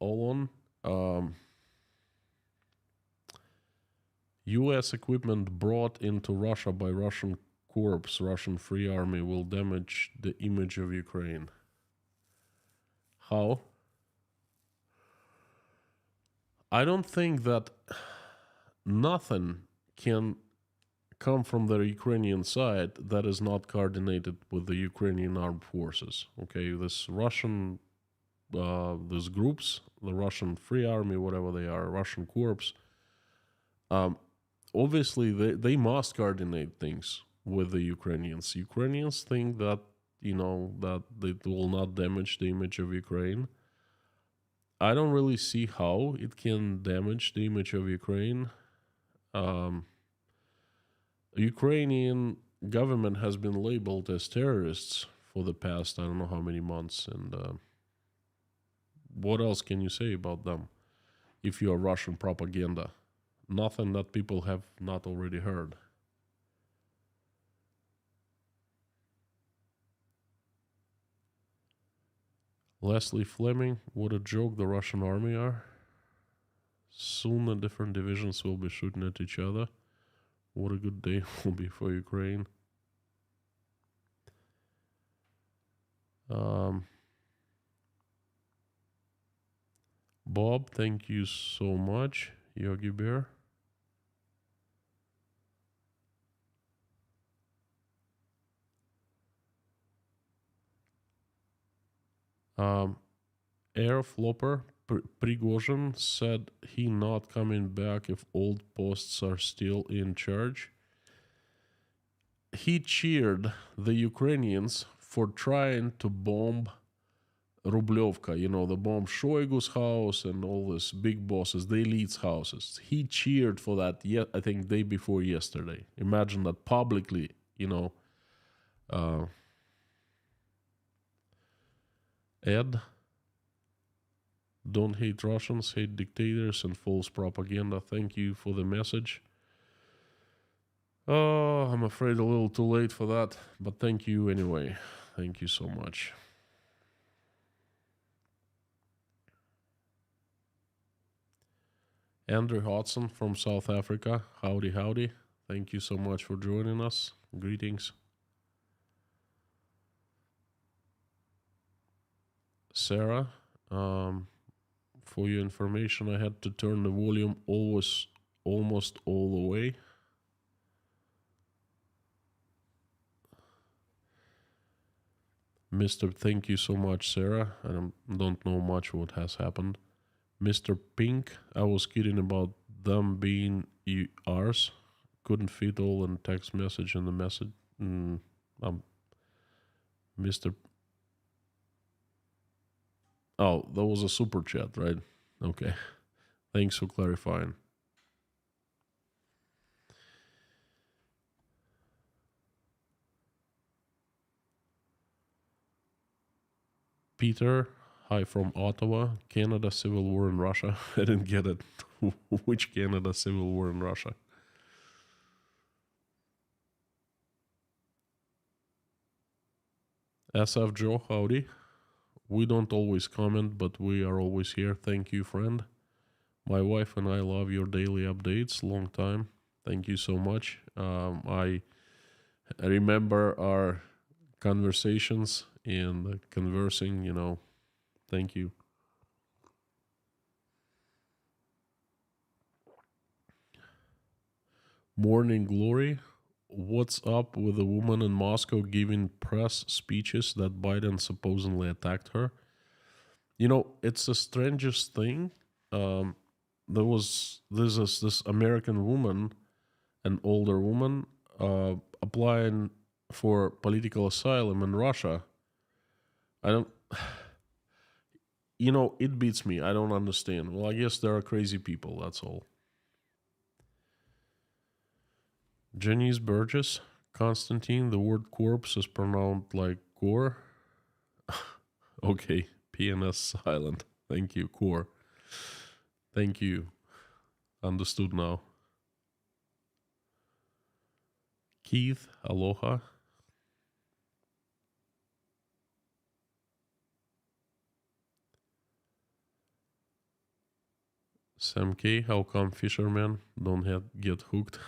Olon, U.S. equipment brought into Russia by Russian corps, Russian Free Army, will damage the image of Ukraine. How? I don't think that nothing can come from the Ukrainian side that is not coordinated with the Ukrainian armed forces. Okay, these groups, the Russian Free Army, whatever they are, Russian corps, obviously they must coordinate things with the Ukrainians. Ukrainians think that, that it will not damage the image of Ukraine. I don't really see how it can damage the image of Ukraine. Ukrainian government has been labeled as terrorists for the past, I don't know how many months, and what else can you say about them if you are Russian propaganda? Nothing that people have not already heard. Leslie Fleming, what a joke the Russian army are. Soon the different divisions will be shooting at each other. What a good day will be for Ukraine. Bob, thank you so much. Yogi Bear. Air Flopper Prigozhin said he not coming back if old posts are still in charge. He cheered the Ukrainians for trying to bomb Rublevka, the bomb Shoigu's house and all these big bosses, the elite's houses. He cheered for that, I think, day before yesterday. Imagine that publicly, Ed, don't hate Russians, hate dictators and false propaganda. Thank you for the message. Oh, I'm afraid a little too late for that, but thank you anyway. Thank you so much. Andrew Hodson from South Africa. Howdy, howdy. Thank you so much for joining us. Greetings. Sarah, for your information, I had to turn the volume almost all the way. Thank you so much, Sarah. I don't know much what has happened. Mr. Pink, I was kidding about them being ours. Couldn't fit all in text message in the message. Mr. Oh, that was a super chat, right? Okay. Thanks for clarifying. Peter, hi from Ottawa. Canada civil war in Russia. I didn't get it. Which Canada civil war in Russia? SF Joe, howdy. We don't always comment, but we are always here. Thank you, friend. My wife and I love your daily updates. Long time. Thank you so much. I remember our conversations and conversing, Thank you. Morning Glory. What's up with the woman in Moscow giving press speeches that Biden supposedly attacked her? It's the strangest thing. There's this American woman, an older woman, applying for political asylum in Russia. I don't, it beats me. I don't understand. Well, I guess there are crazy people. That's all. Janice Burgess, Constantine, the word corpse is pronounced like core. Okay, PNS silent. Thank you, core. Thank you. Understood now. Keith, aloha. Sam K, how come fishermen don't get hooked?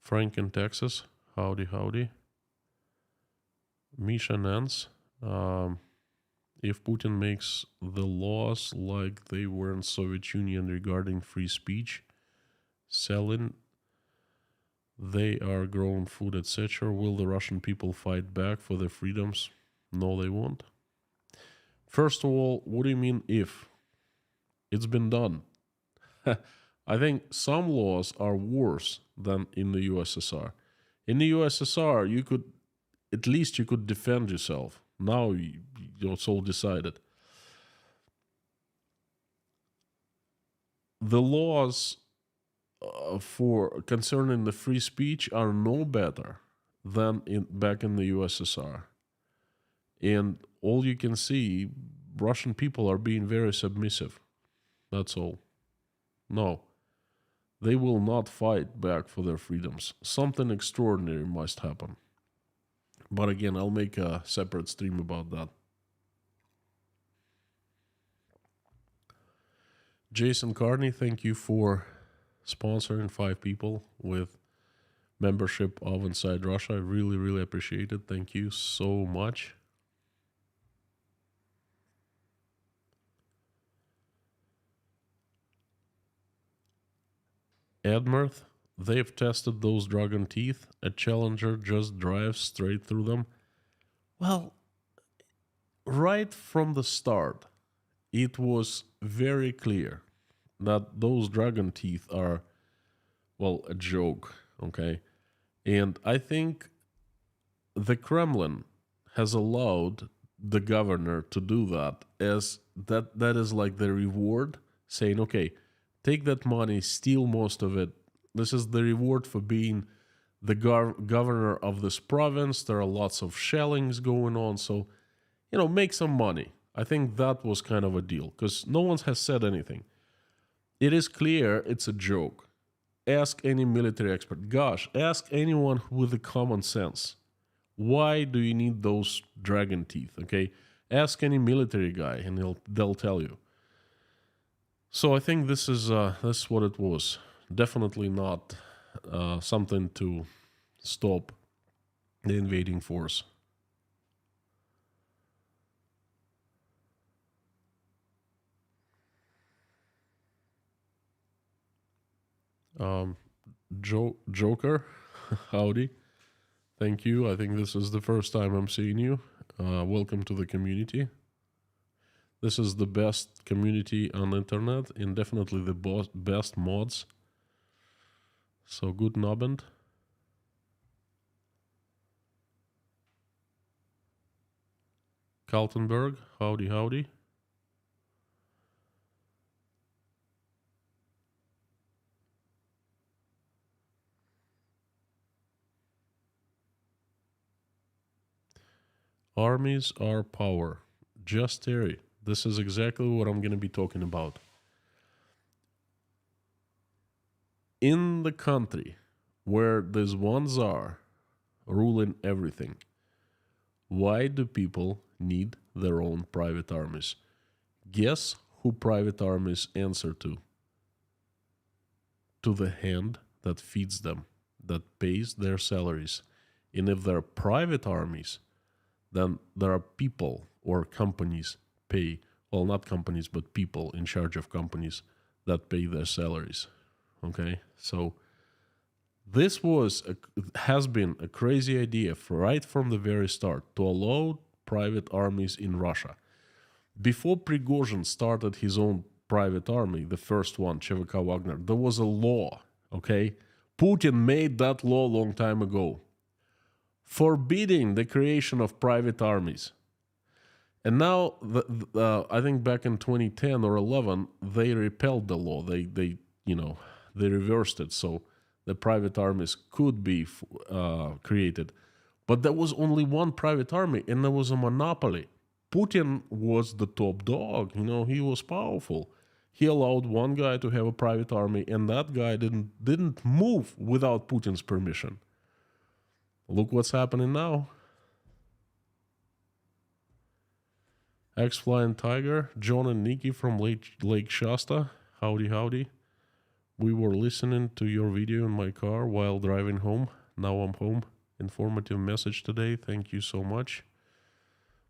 Frank in Texas, howdy, howdy. Misha Nance, if Putin makes the laws like they were in Soviet Union regarding free speech, selling, they are growing food, etc., will the Russian people fight back for their freedoms? No, they won't. First of all, what do you mean if? It's been done. I think some laws are worse than in the USSR. In the USSR, at least you could defend yourself. Now it's all decided. The laws for concerning the free speech are no better than back in the USSR. And all you can see, Russian people are being very submissive. That's all. No. They will not fight back for their freedoms. Something extraordinary must happen. But again, I'll make a separate stream about that. Jason Carney, thank you for sponsoring 5 people with membership of Inside Russia. I really, really appreciate it. Thank you so much. Edmirth, they've tested those dragon teeth. A Challenger just drives straight through them. Well, right from the start, it was very clear that those dragon teeth are, well, a joke, okay? And I think the Kremlin has allowed the governor to do that as that is like the reward, saying, okay, take that money, steal most of it. This is the reward for being the governor of this province. There are lots of shellings going on, so, make some money. I think that was kind of a deal, because no one has said anything. It is clear it's a joke. Ask any military expert. Gosh, ask anyone with the common sense. Why do you need those dragon teeth, okay? Ask any military guy, and they'll tell you. So I think this is what it was. Definitely not something to stop the invading force. Joker, howdy. Thank you. I think this is the first time I'm seeing you. Welcome to the community. This is the best community on internet and definitely the best mods. So good Abend. Kaltenberg, howdy, howdy. Armies are power. Just Terry. This is exactly what I'm going to be talking about. In the country where there's one czar ruling everything, why do people need their own private armies? Guess who private armies answer to? To the hand that feeds them, that pays their salaries. And if they're private armies, then there are people or companies pay, well, not companies, but people in charge of companies that pay their salaries. Okay, so this has been a crazy idea right from the very start to allow private armies in Russia. Before Prigozhin started his own private army, the first one, ЧВК Wagner, there was a law, okay? Putin made that law a long time ago, forbidding the creation of private armies. And now, I think back in 2010 or 11, they repealed the law. They reversed it, so the private armies could be created. But there was only one private army, and there was a monopoly. Putin was the top dog. He was powerful. He allowed one guy to have a private army, and that guy didn't move without Putin's permission. Look what's happening now. X-Flying Tiger, John and Nikki from Lake Shasta. Howdy, howdy. We were listening to your video in my car while driving home. Now I'm home. Informative message today. Thank you so much.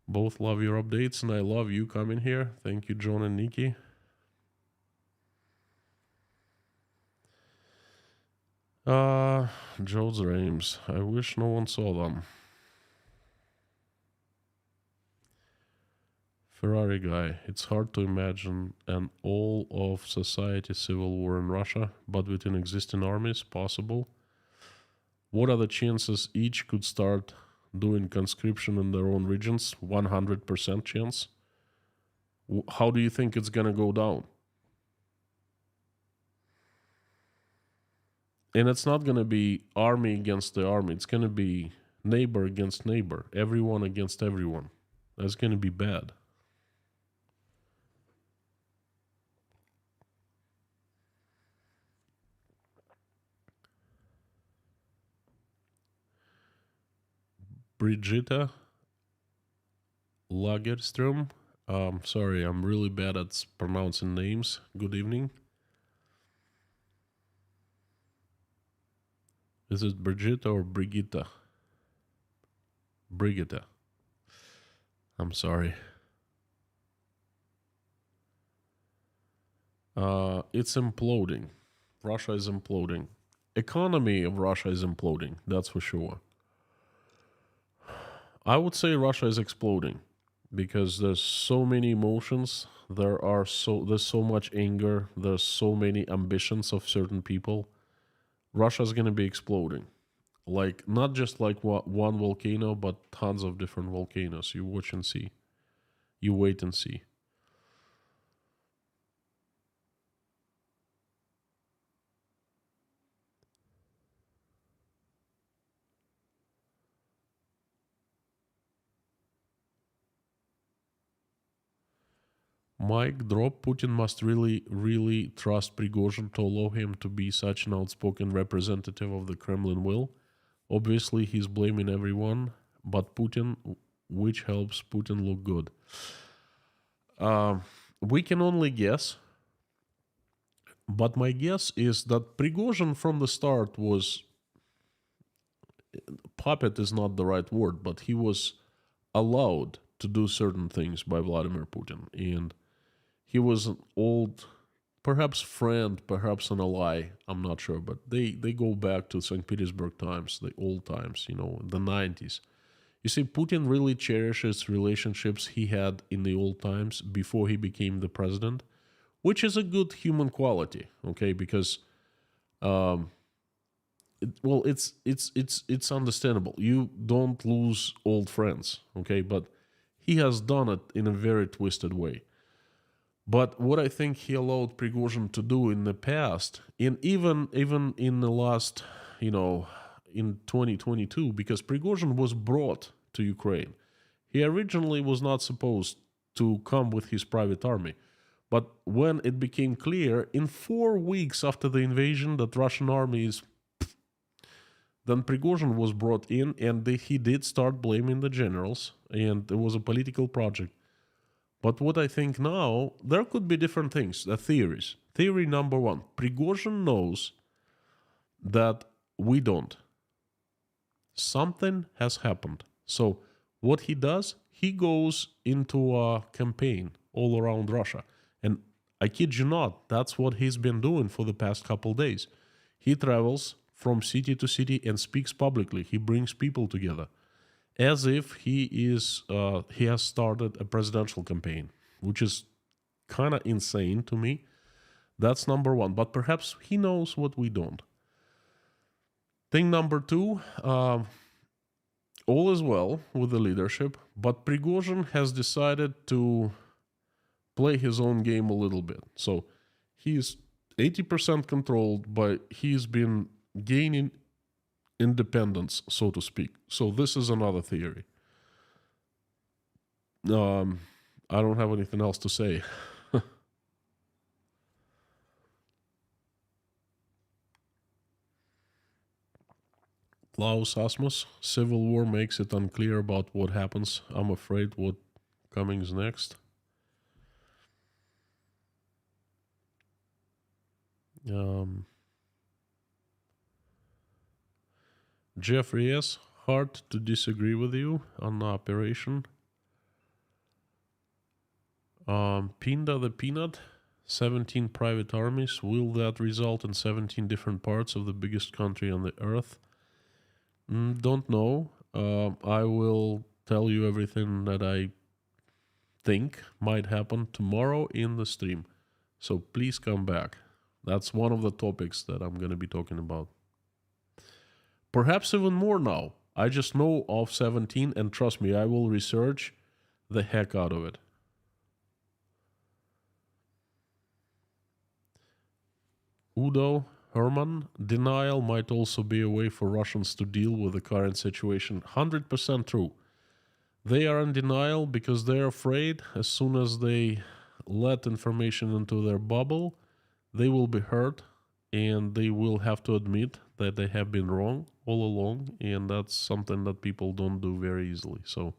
Both love your updates, and I love you coming here. Thank you, John and Nikki. Joe's Rames. I wish no one saw them. Ferrari guy. It's hard to imagine an all of society civil war in Russia, but within existing armies, possible. What are the chances each could start doing conscription in their own regions? 100% chance. How do you think it's gonna go down? And it's not gonna be army against the army. It's gonna be neighbor against neighbor, everyone against everyone. That's gonna be bad. Brigitta Lagerström. Sorry, I'm really bad at pronouncing names. Good evening. Is it Brigitta or Brigitta? Brigitta. I'm sorry. It's imploding. Russia is imploding. Economy of Russia is imploding, that's for sure. I would say Russia is exploding because there's so many emotions. There's so much anger. There's so many ambitions of certain people. Russia's gonna be exploding, like not just like one volcano, but tons of different volcanoes. You watch and see. You wait and see. Mike drop. Putin must really trust Prigozhin to allow him to be such an outspoken representative of the Kremlin will. Obviously, he's blaming everyone, but Putin, which helps Putin look good. We can only guess, but my guess is that Prigozhin from the start was... Puppet is not the right word, but he was allowed to do certain things by Vladimir Putin, and he was an old, perhaps friend, perhaps an ally, I'm not sure, but they go back to St. Petersburg times, the old times, the 90s. You see, Putin really cherishes relationships he had in the old times before he became the president, which is a good human quality, okay? Because um, well, it's understandable. You don't lose old friends, okay? But he has done it in a very twisted way. But what I think he allowed Prigozhin to do in the past, and even in the last, you know, in 2022, because Prigozhin was brought to Ukraine. He originally was not supposed to come with his private army. But when it became clear, in 4 weeks after the invasion, that Russian army is, then Prigozhin was brought in, and he did start blaming the generals, and it was a political project. But what I think now, there could be different things, the theories. Theory number one, Prigozhin knows that we don't. Something has happened. So what he does, he goes into a campaign all around Russia. And I kid you not, that's what he's been doing for the past couple days. He travels from city to city and speaks publicly. He brings people together as if he has started a presidential campaign, which is kind of insane to me. That's number one. But perhaps he knows what we don't. Thing number two, all is well with the leadership, but Prigozhin has decided to play his own game a little bit. So he's 80% controlled, but he's been gaining independence, so to speak. So this is another theory. I don't have anything else to say. Klaus Asmus, civil war makes it unclear about what happens. I'm afraid what coming's next. Jeffrey S., hard to disagree with you on the operation. Pinda the Peanut, 17 private armies. Will that result in 17 different parts of the biggest country on the earth? Don't know. I will tell you everything that I think might happen tomorrow in the stream. So please come back. That's one of the topics that I'm going to be talking about. Perhaps even more now. I just know of 17, and trust me, I will research the heck out of it. Udo Herman, denial might also be a way for Russians to deal with the current situation. 100% true. They are in denial because they're afraid as soon as they let information into their bubble, they will be hurt and they will have to admit that they have been wrong all along, and that's something that people don't do very easily. So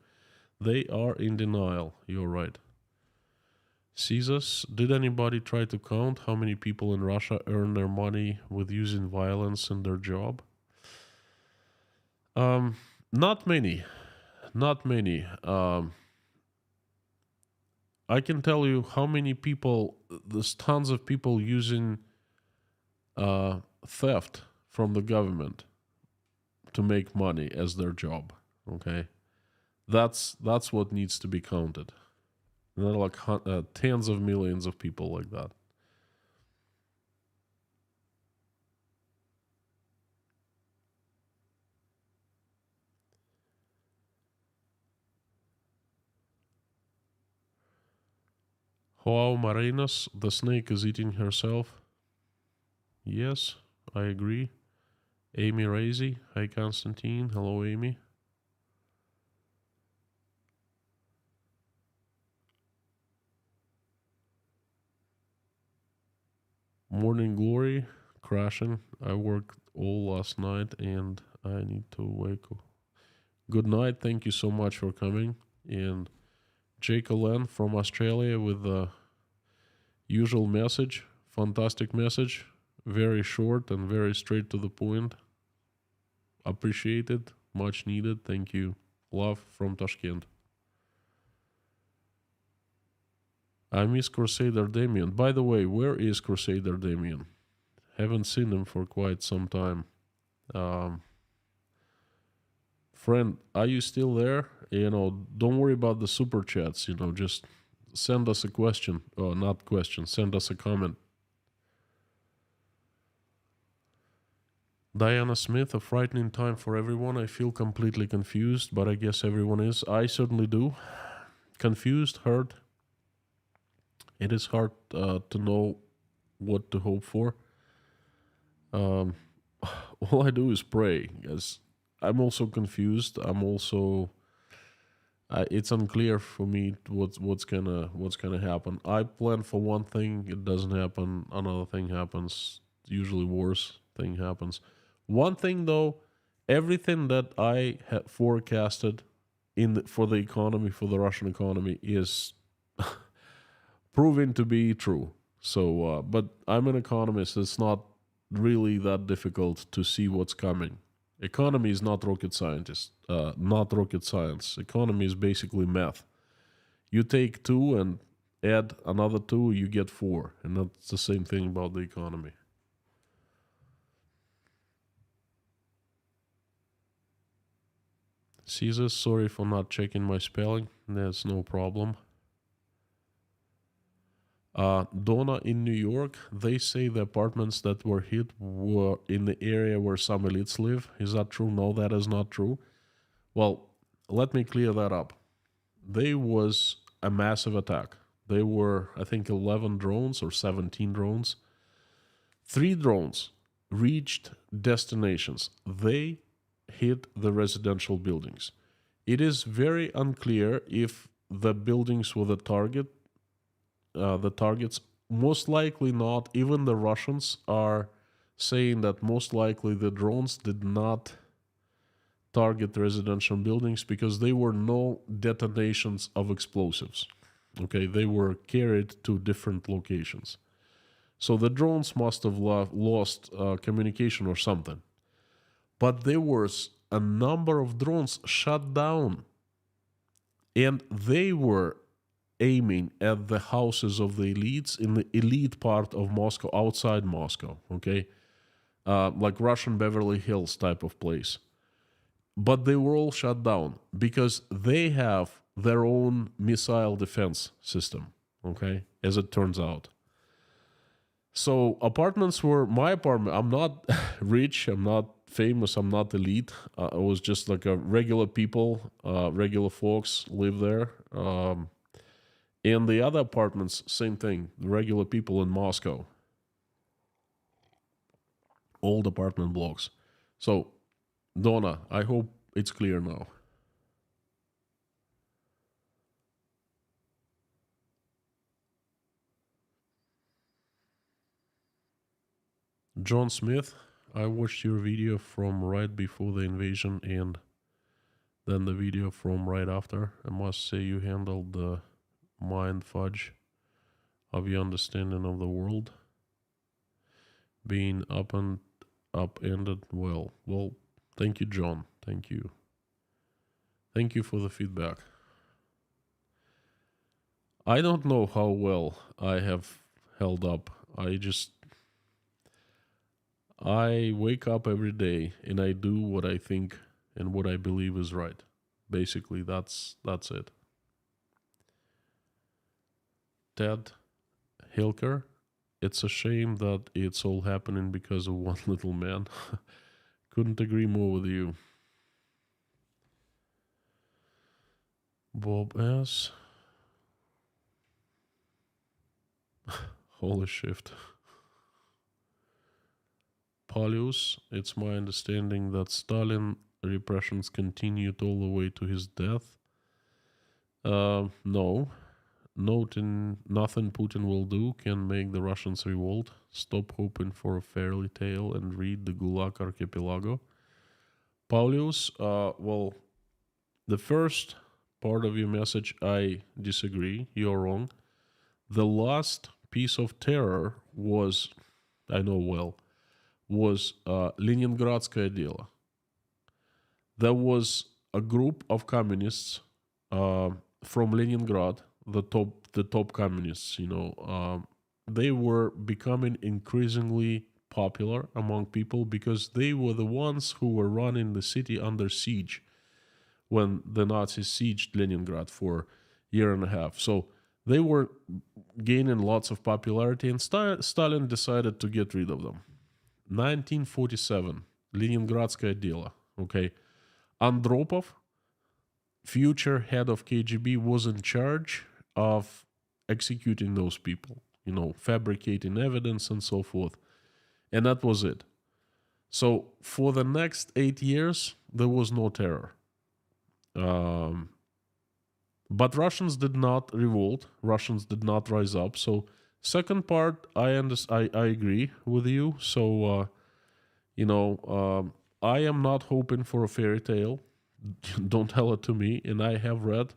they are in denial. You're right. Caesars, did anybody try to count how many people in Russia earn their money with using violence in their job? Not many. Not many. I can tell you how many people, there's tons of people using theft from the government to make money as their job. Okay? That's what needs to be counted. There are like tens of millions of people like that. Joao Marinos, the snake is eating herself. Yes, I agree. Amy Razy, hi Constantine. Hello, Amy. Morning Glory, crashing. I worked all last night and I need to wake up. Good night. Thank you so much for coming. And Jake Allen from Australia with the usual message. Fantastic message. Very short and very straight to the point. Appreciated. Much needed. Thank you. Love from Tashkent. I miss Crusader Damien. By the way, where is Crusader Damien? Haven't seen him for quite some time. Friend, are you still there? Don't worry about the super chats. Just send us a question. Or not question, send us a comment. Diana Smith, a frightening time for everyone. I feel completely confused, but I guess everyone is. I certainly do. Confused, hurt. It is hard to know what to hope for. Um, all I do is pray, because I'm also confused. It's unclear for me what's gonna happen. I plan for one thing, it doesn't happen. Another thing happens. Usually worse thing happens. One thing though, everything that I had forecasted for the economy, for the Russian economy, is proven to be true. So, but I'm an economist. It's not really that difficult to see what's coming. Economy is not rocket scientist, not rocket science. Economy is basically math. You take 2 and add another 2, you get 4, and that's the same thing about the economy. Caesar, sorry for not checking my spelling. That's no problem. Donna in New York, they say the apartments that were hit were in the area where some elites live. Is that true? No, that is not true. Well, let me clear that up. There was a massive attack. There were, I think, 11 drones or 17 drones. 3 drones reached destinations. They hit the residential buildings. It is very unclear if the buildings were the targets. Most likely not. Even the Russians are saying that most likely the drones did not target residential buildings because there were no detonations of explosives. Okay, they were carried to different locations. So the drones must have lost communication or something. But there was a number of drones shot down, and they were aiming at the houses of the elites in the elite part of Moscow, outside Moscow, okay? Like Russian Beverly Hills type of place. But they were all shut down because they have their own missile defense system, okay, as it turns out. So apartments were my apartment. I'm not rich, I'm not famous, I'm not elite. I was just like a regular people, regular folks live there. And the other apartments, same thing, regular people in Moscow. Old apartment blocks. So, Donna, I hope it's clear now. John Smith, I watched your video from right before the invasion and then the video from right after. I must say you handled the mind fudge of your understanding of the world. Being upended well. Well, thank you, John. Thank you. Thank you for the feedback. I don't know how well I have held up. I wake up every day and I do what I think and what I believe is right. Basically, that's it. Ted Hilker, it's a shame that it's all happening because of one little man. Couldn't agree more with you. Bob S. Holy shift. Paulius, it's my understanding that Stalin repressions continued all the way to his death. No. Nothing Putin will do can make the Russians revolt. Stop hoping for a fairy tale and read the Gulag Archipelago. Paulius, well, the first part of your message, I disagree. You're wrong. The last piece of terror was, I know well, was Leningradskaya Delo. There was a group of communists from Leningrad, the top communists, they were becoming increasingly popular among people because they were the ones who were running the city under siege. when the Nazis sieged Leningrad for a year and a half. So they were gaining lots of popularity, and Stalin decided to get rid of them. 1947, Leningradskaya Delo. Okay, Andropov, future head of KGB, was in charge of executing those people, fabricating evidence and so forth. And that was it. So for the next 8 years, there was no terror. But Russians did not revolt. Russians did not rise up. So second part, I agree with you. So, I am not hoping for a fairy tale. Don't tell it to me. And I have read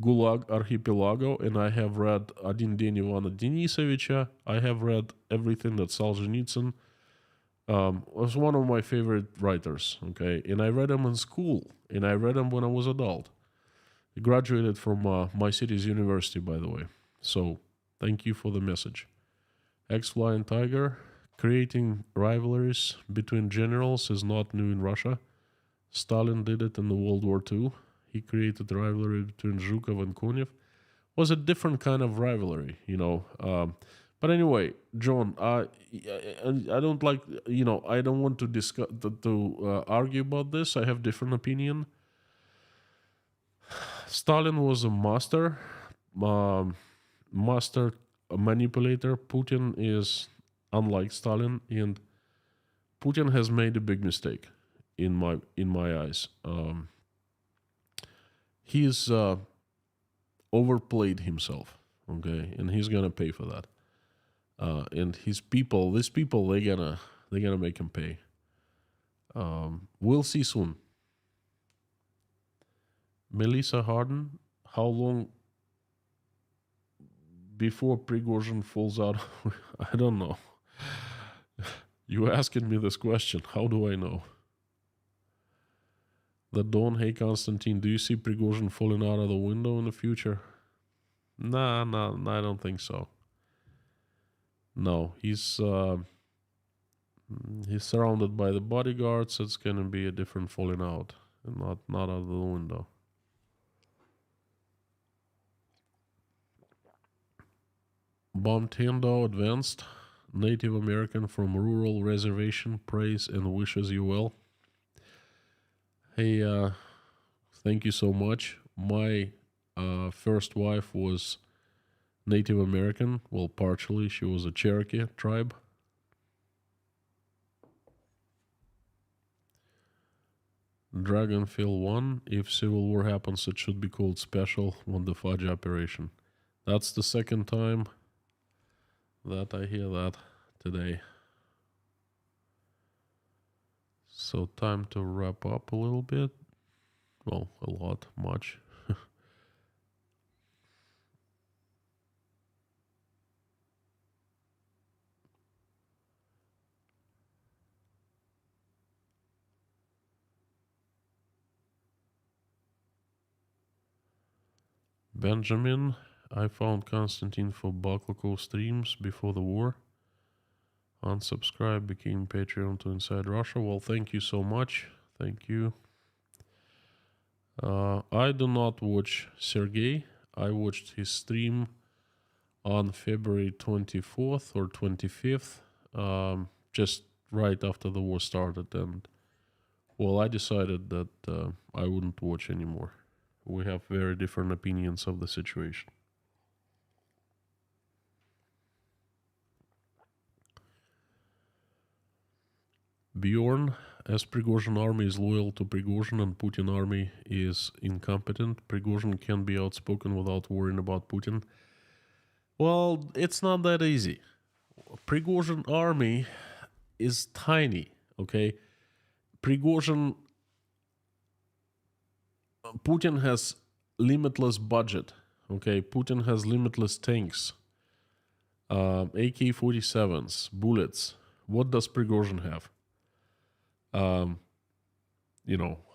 Gulag Archipelago, and I have read Один день Ивана Denisovича. I have read everything that Solzhenitsyn was one of my favorite writers, okay? And I read them in school, and I read them when I was adult. I graduated from my city's university, by the way. So thank you for the message. X-Flying Tiger, creating rivalries between generals is not new in Russia. Stalin did it in the World War II. He created the rivalry between Zhukov and Konev. Was a different kind of rivalry, but anyway, John, I don't like, I don't want to discuss to argue about this. I have different opinion. Stalin was a master manipulator. Putin is unlike Stalin, and Putin has made a big mistake in my eyes. He's overplayed himself, okay, and he's gonna pay for that. And these people, they're gonna make him pay. We'll see soon. Melissa Harden, how long before Prigozhin falls out? I don't know. You asking me this question? How do I know? The Dawn, hey Constantine, do you see Prigozhin falling out of the window in the future? Nah, I don't think so. No, he's surrounded by the bodyguards. It's gonna be a different falling out, and not out of the window. Bomb Tendo advanced. Native American from rural reservation prays and wishes you well. Hey, thank you so much. My first wife was Native American. Well, partially. She was a Cherokee tribe. Dragonfield 1. If Civil War happens, it should be called Special on the Fudge Operation. That's the second time that I hear that today. So time to wrap up a little bit. Well, a lot, much. Benjamin, I found Constantine for Baklako streams before the war. Unsubscribe, became Patreon to Inside Russia. Well, thank you so much. Thank you. I do not watch Sergey. I watched his stream on February 24th or 25th, just right after the war started. And, well, I decided that I wouldn't watch anymore. We have very different opinions of the situation. Bjorn, as Prigozhin army is loyal to Prigozhin and Putin army is incompetent, Prigozhin can be outspoken without worrying about Putin. Well, it's not that easy. Prigozhin army is tiny, okay? Putin has limitless budget, okay? Putin has limitless tanks, AK-47s, bullets. What does Prigozhin have? I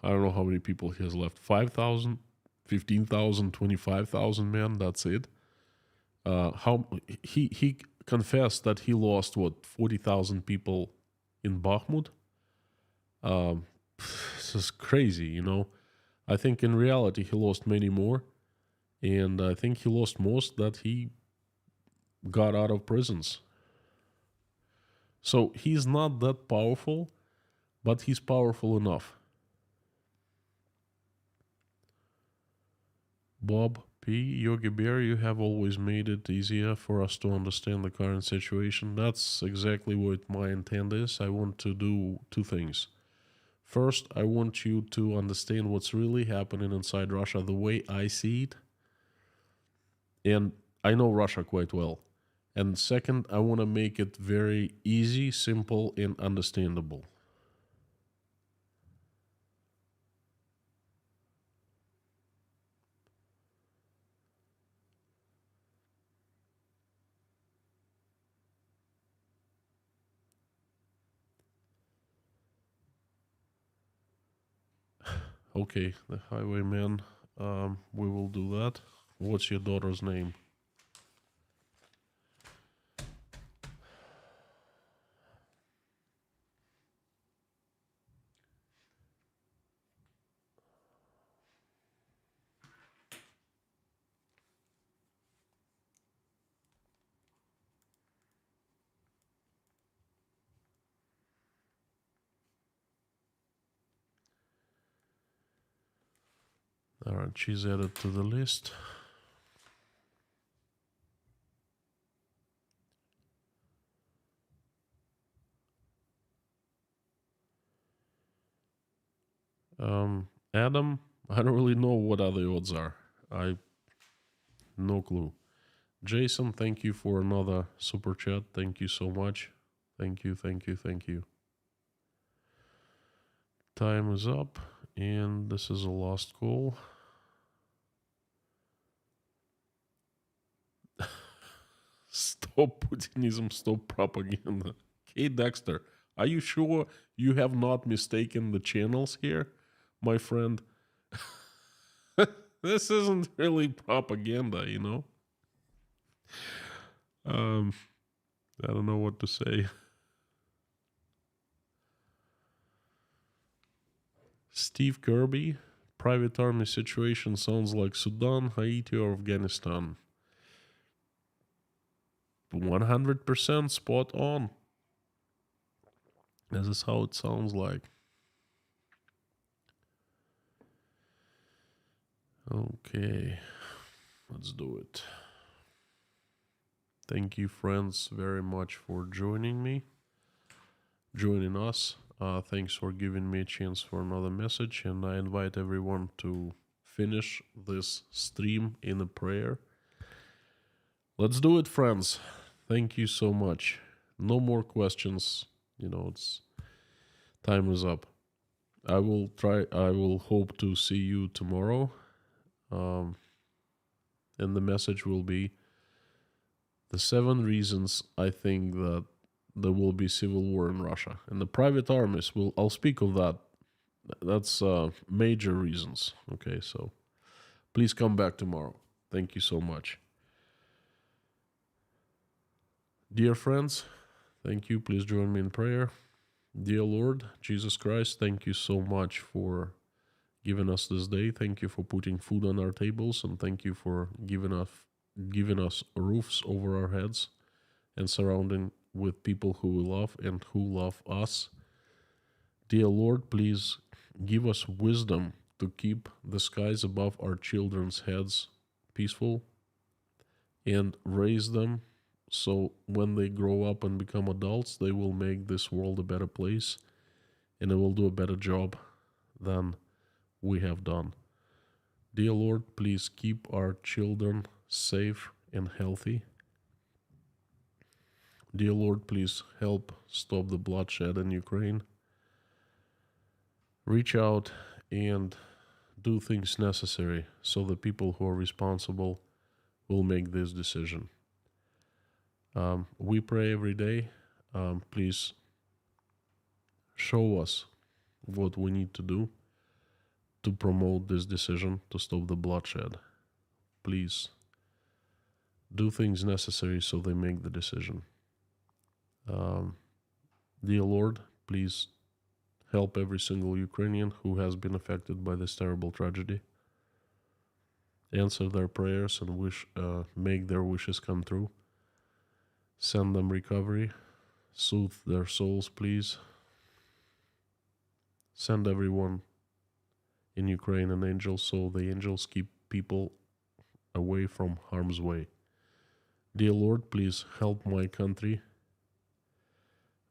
don't know how many people he has left. 5,000, 15,000, 25,000 men. That's it. How he confessed that he lost 40,000 people in Bakhmut. This is crazy, I think in reality he lost many more, and I think he lost most that he got out of prisons. So he's not that powerful, but he's powerful enough. Bob P. Yogi Bear, you have always made it easier for us to understand the current situation. That's exactly what my intent is. I want to do two things. First, I want you to understand what's really happening inside Russia the way I see it. And I know Russia quite well. And second, I want to make it very easy, simple, and understandable. Okay, the highwayman, we will do that. What's your daughter's name? Alright, she's added to the list. Adam, I don't really know what other odds are. I no clue. Jason, thank you for another super chat. Thank you so much. Thank you, thank you, thank you. Time is up, and this is a last call. Stop Putinism, stop propaganda. Hey Dexter, are you sure you have not mistaken the channels here, my friend? This isn't really propaganda, you know? I don't know what to say. Steve Kirby, private army situation sounds like Sudan, Haiti, or Afghanistan. 100% spot on. This is how it sounds like. Okay, let's do it. Thank you, friends, very much for joining us. Thanks for giving me a chance for another message, and I invite everyone to finish this stream in a prayer. Let's do it, friends. Thank you so much. No more questions. It's time is up. I will hope to see you tomorrow. And the message will be the 7 reasons I think that there will be civil war in Russia. And the private armies I'll speak of that. That's major reasons. Okay, so please come back tomorrow. Thank you so much. Dear friends, thank you. Please join me in prayer. Dear Lord Jesus Christ, thank you so much for giving us this day. Thank you for putting food on our tables, and thank you for giving us roofs over our heads and surrounding with people who we love and who love us. Dear Lord, please give us wisdom to keep the skies above our children's heads peaceful and raise them so when they grow up and become adults, they will make this world a better place and they will do a better job than we have done. Dear Lord, please keep our children safe and healthy. Dear Lord, please help stop the bloodshed in Ukraine. Reach out and do things necessary so the people who are responsible will make this decision. We pray every day. Please show us what we need to do to promote this decision to stop the bloodshed. Please do things necessary so they make the decision. Dear Lord, please help every single Ukrainian who has been affected by this terrible tragedy. Answer their prayers and make their wishes come true. Send them recovery. Soothe their souls, please. Send everyone in Ukraine an angel so the angels keep people away from harm's way. Dear Lord, please help my country,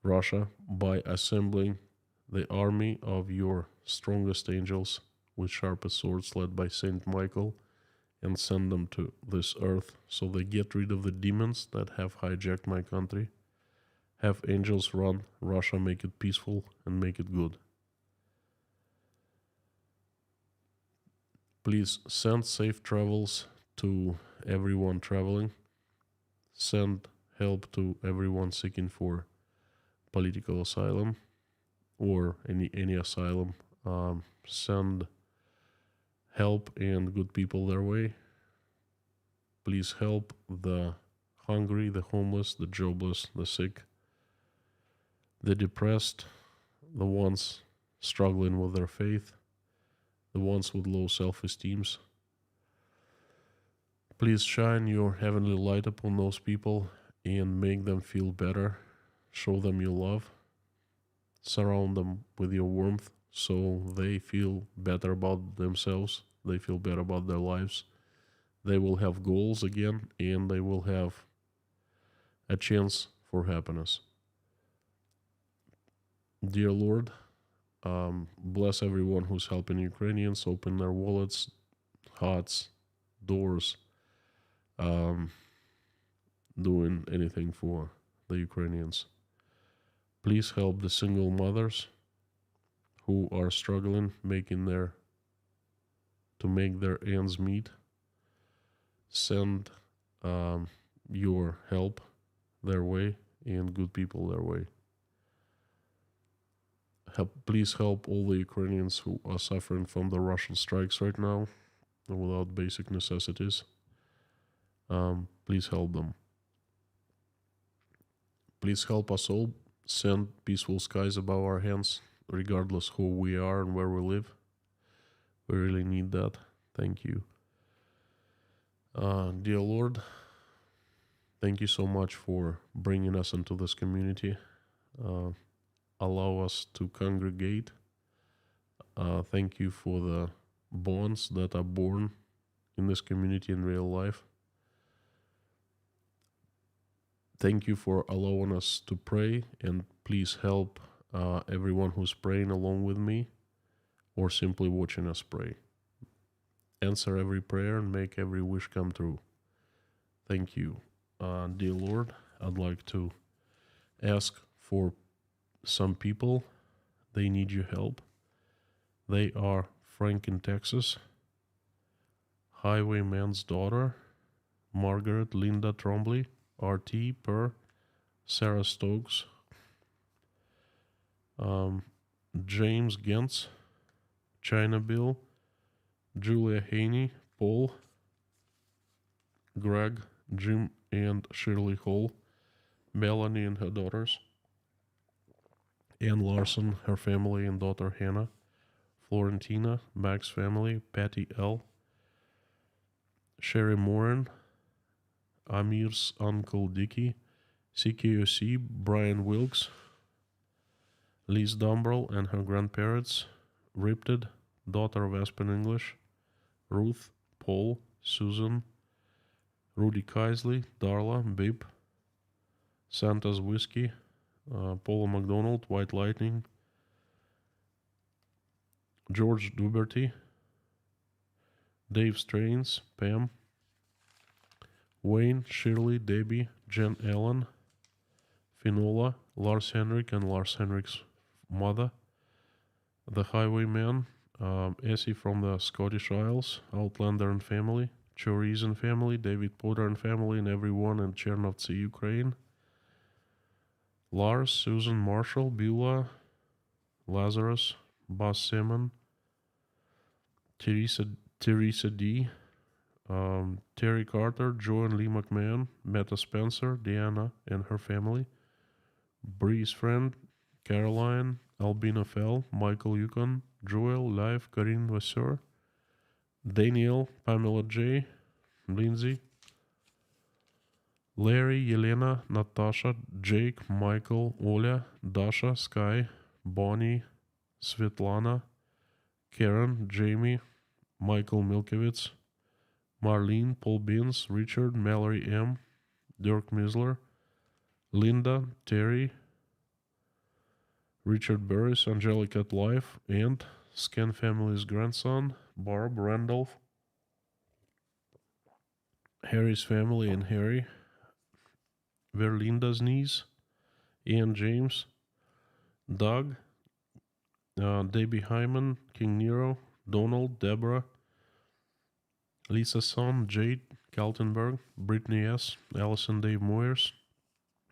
Russia, by assembling the army of your strongest angels with sharpest swords led by Saint Michael, and send them to this earth so they get rid of the demons that have hijacked my country. Have angels run Russia, make it peaceful and make it good. Please send safe travels to everyone traveling. Send help to everyone seeking for political asylum or any asylum. Send help and good people their way. Please help the hungry, the homeless, the jobless, the sick, the depressed, the ones struggling with their faith, the ones with low self-esteems. Please shine your heavenly light upon those people and make them feel better. Show them your love. Surround them with your warmth so they feel better about themselves. They feel better about their lives. They will have goals again, and they will have a chance for happiness. Dear Lord, bless everyone who's helping Ukrainians, open their wallets, hearts, doors, doing anything for the Ukrainians. Please help the single mothers who are struggling to make their ends meet. Send your help their way and good people their way. Please help all the Ukrainians who are suffering from the Russian strikes right now without basic necessities. Please help them. Please help us all. Send peaceful skies above our heads, regardless who we are and where we live. We really need that. Thank you. Dear Lord, thank you so much for bringing us into this community. Allow us to congregate. Thank you for the bonds that are born in this community in real life. Thank you for allowing us to pray, and please help everyone who's praying along with me or simply watching us pray. Answer every prayer and make every wish come true. Thank you. Dear Lord, I'd like to ask for some people. They need your help. They are Frank in Texas, Highwayman's daughter, Margaret Linda Trombley, RT Per, Sarah Stokes, James Gentz, China Bill, Julia Haney, Paul, Greg, Jim and Shirley Hall, Melanie and her daughters, Ann Larson, her family and daughter Hannah, Florentina, Mac's family, Patty L., Sherry Moran, Amir's uncle Dickie, CKOC, Brian Wilkes, Liz Dumbrell and her grandparents, Ripted, daughter of Aspen English, Ruth, Paul, Susan, Rudy Kaisley, Darla, Bip, Santa's Whiskey, Paula McDonald, White Lightning, George Duberty, Dave Strains, Pam, Wayne, Shirley, Debbie, Jen Allen, Finola, Lars Henrik and Lars Henrik's mother, the Highwayman, Essie from the Scottish Isles, Outlander and family, Choriz and family, David Potter and family, and everyone in Chernovtsi, Ukraine, Lars, Susan, Marshall, Beulah, Lazarus, Bas Simon, Teresa D., Terry Carter, Joe and Lee McMahon, Meta Spencer, Deanna and her family, Bree's friend, Caroline, Albino Fell, Michael Yukon, Joel, Live, Karin Vasseur, Daniel, Pamela J, Lindsay, Larry, Yelena, Natasha, Jake, Michael, Oля, Dasha, Sky, Bonnie, Svetlana, Karen, Jamie, Michael Milkevitz, Marlene, Paul Beans, Richard, Mallory M, Dirk Misler, Linda, Terry, Richard Burris, Angelica at Life, and Scan Family's grandson, Barb Randolph, Harry's family and Harry, Verlinda's niece, Ian James, Doug, Debbie Hyman, King Nero, Donald, Deborah, Lisa Son, Jade, Kaltenberg, Brittany S., Allison Dave Moyers,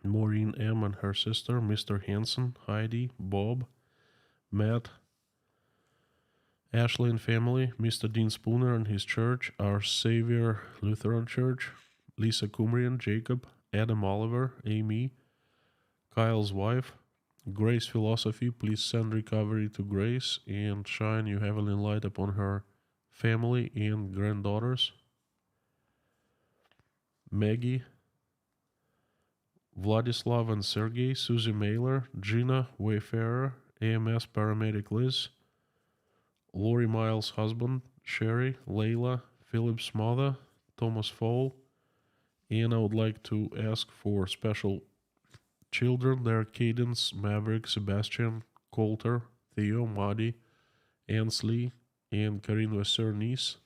Maureen M. and her sister, Mr. Hanson, Heidi, Bob, Matt, Ashley and family, Mr. Dean Spooner and his church, Our Savior Lutheran Church, Lisa Kumrian, Jacob, Adam Oliver, Amy, Kyle's wife, Grace Philosophy, please send recovery to Grace and shine your heavenly light upon her family and granddaughters. Maggie, Vladislav and Sergey, Susie Mailer, Gina, Wayfarer, AMS paramedic Liz, Lori Miles' husband, Sherry, Layla, Philip's mother, Thomas Fall, and I would like to ask for special children. They're Cadence, Maverick, Sebastian, Coulter, Theo, Madi, Ansley, and Karin Vasseur niece.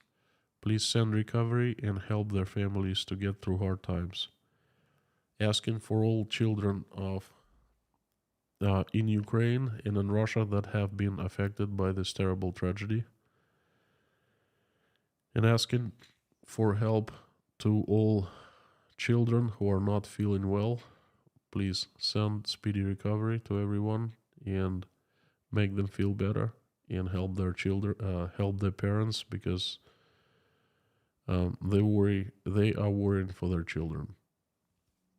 Please send recovery and help their families to get through hard times. Asking for all children of in Ukraine and in Russia that have been affected by this terrible tragedy. And asking for help to all children who are not feeling well. Please send speedy recovery to everyone and make them feel better and help their children, help their parents, because they are worrying for their children.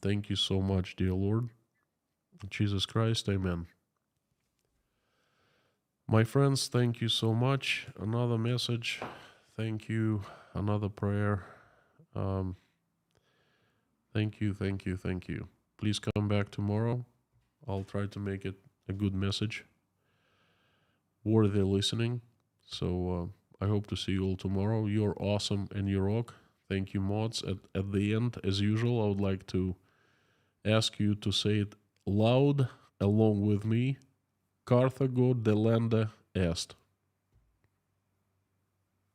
Thank you so much, dear Lord. Jesus Christ, amen. My friends, thank you so much. Another message. Thank you. Another prayer. Thank you, thank you, thank you. Please come back tomorrow. I'll try to make it a good message, worthy listening. So I hope to see you all tomorrow. You're awesome and you rock. Thank you, mods. At the end, as usual, I would like to ask you to say it loud along with me. Carthago delenda est.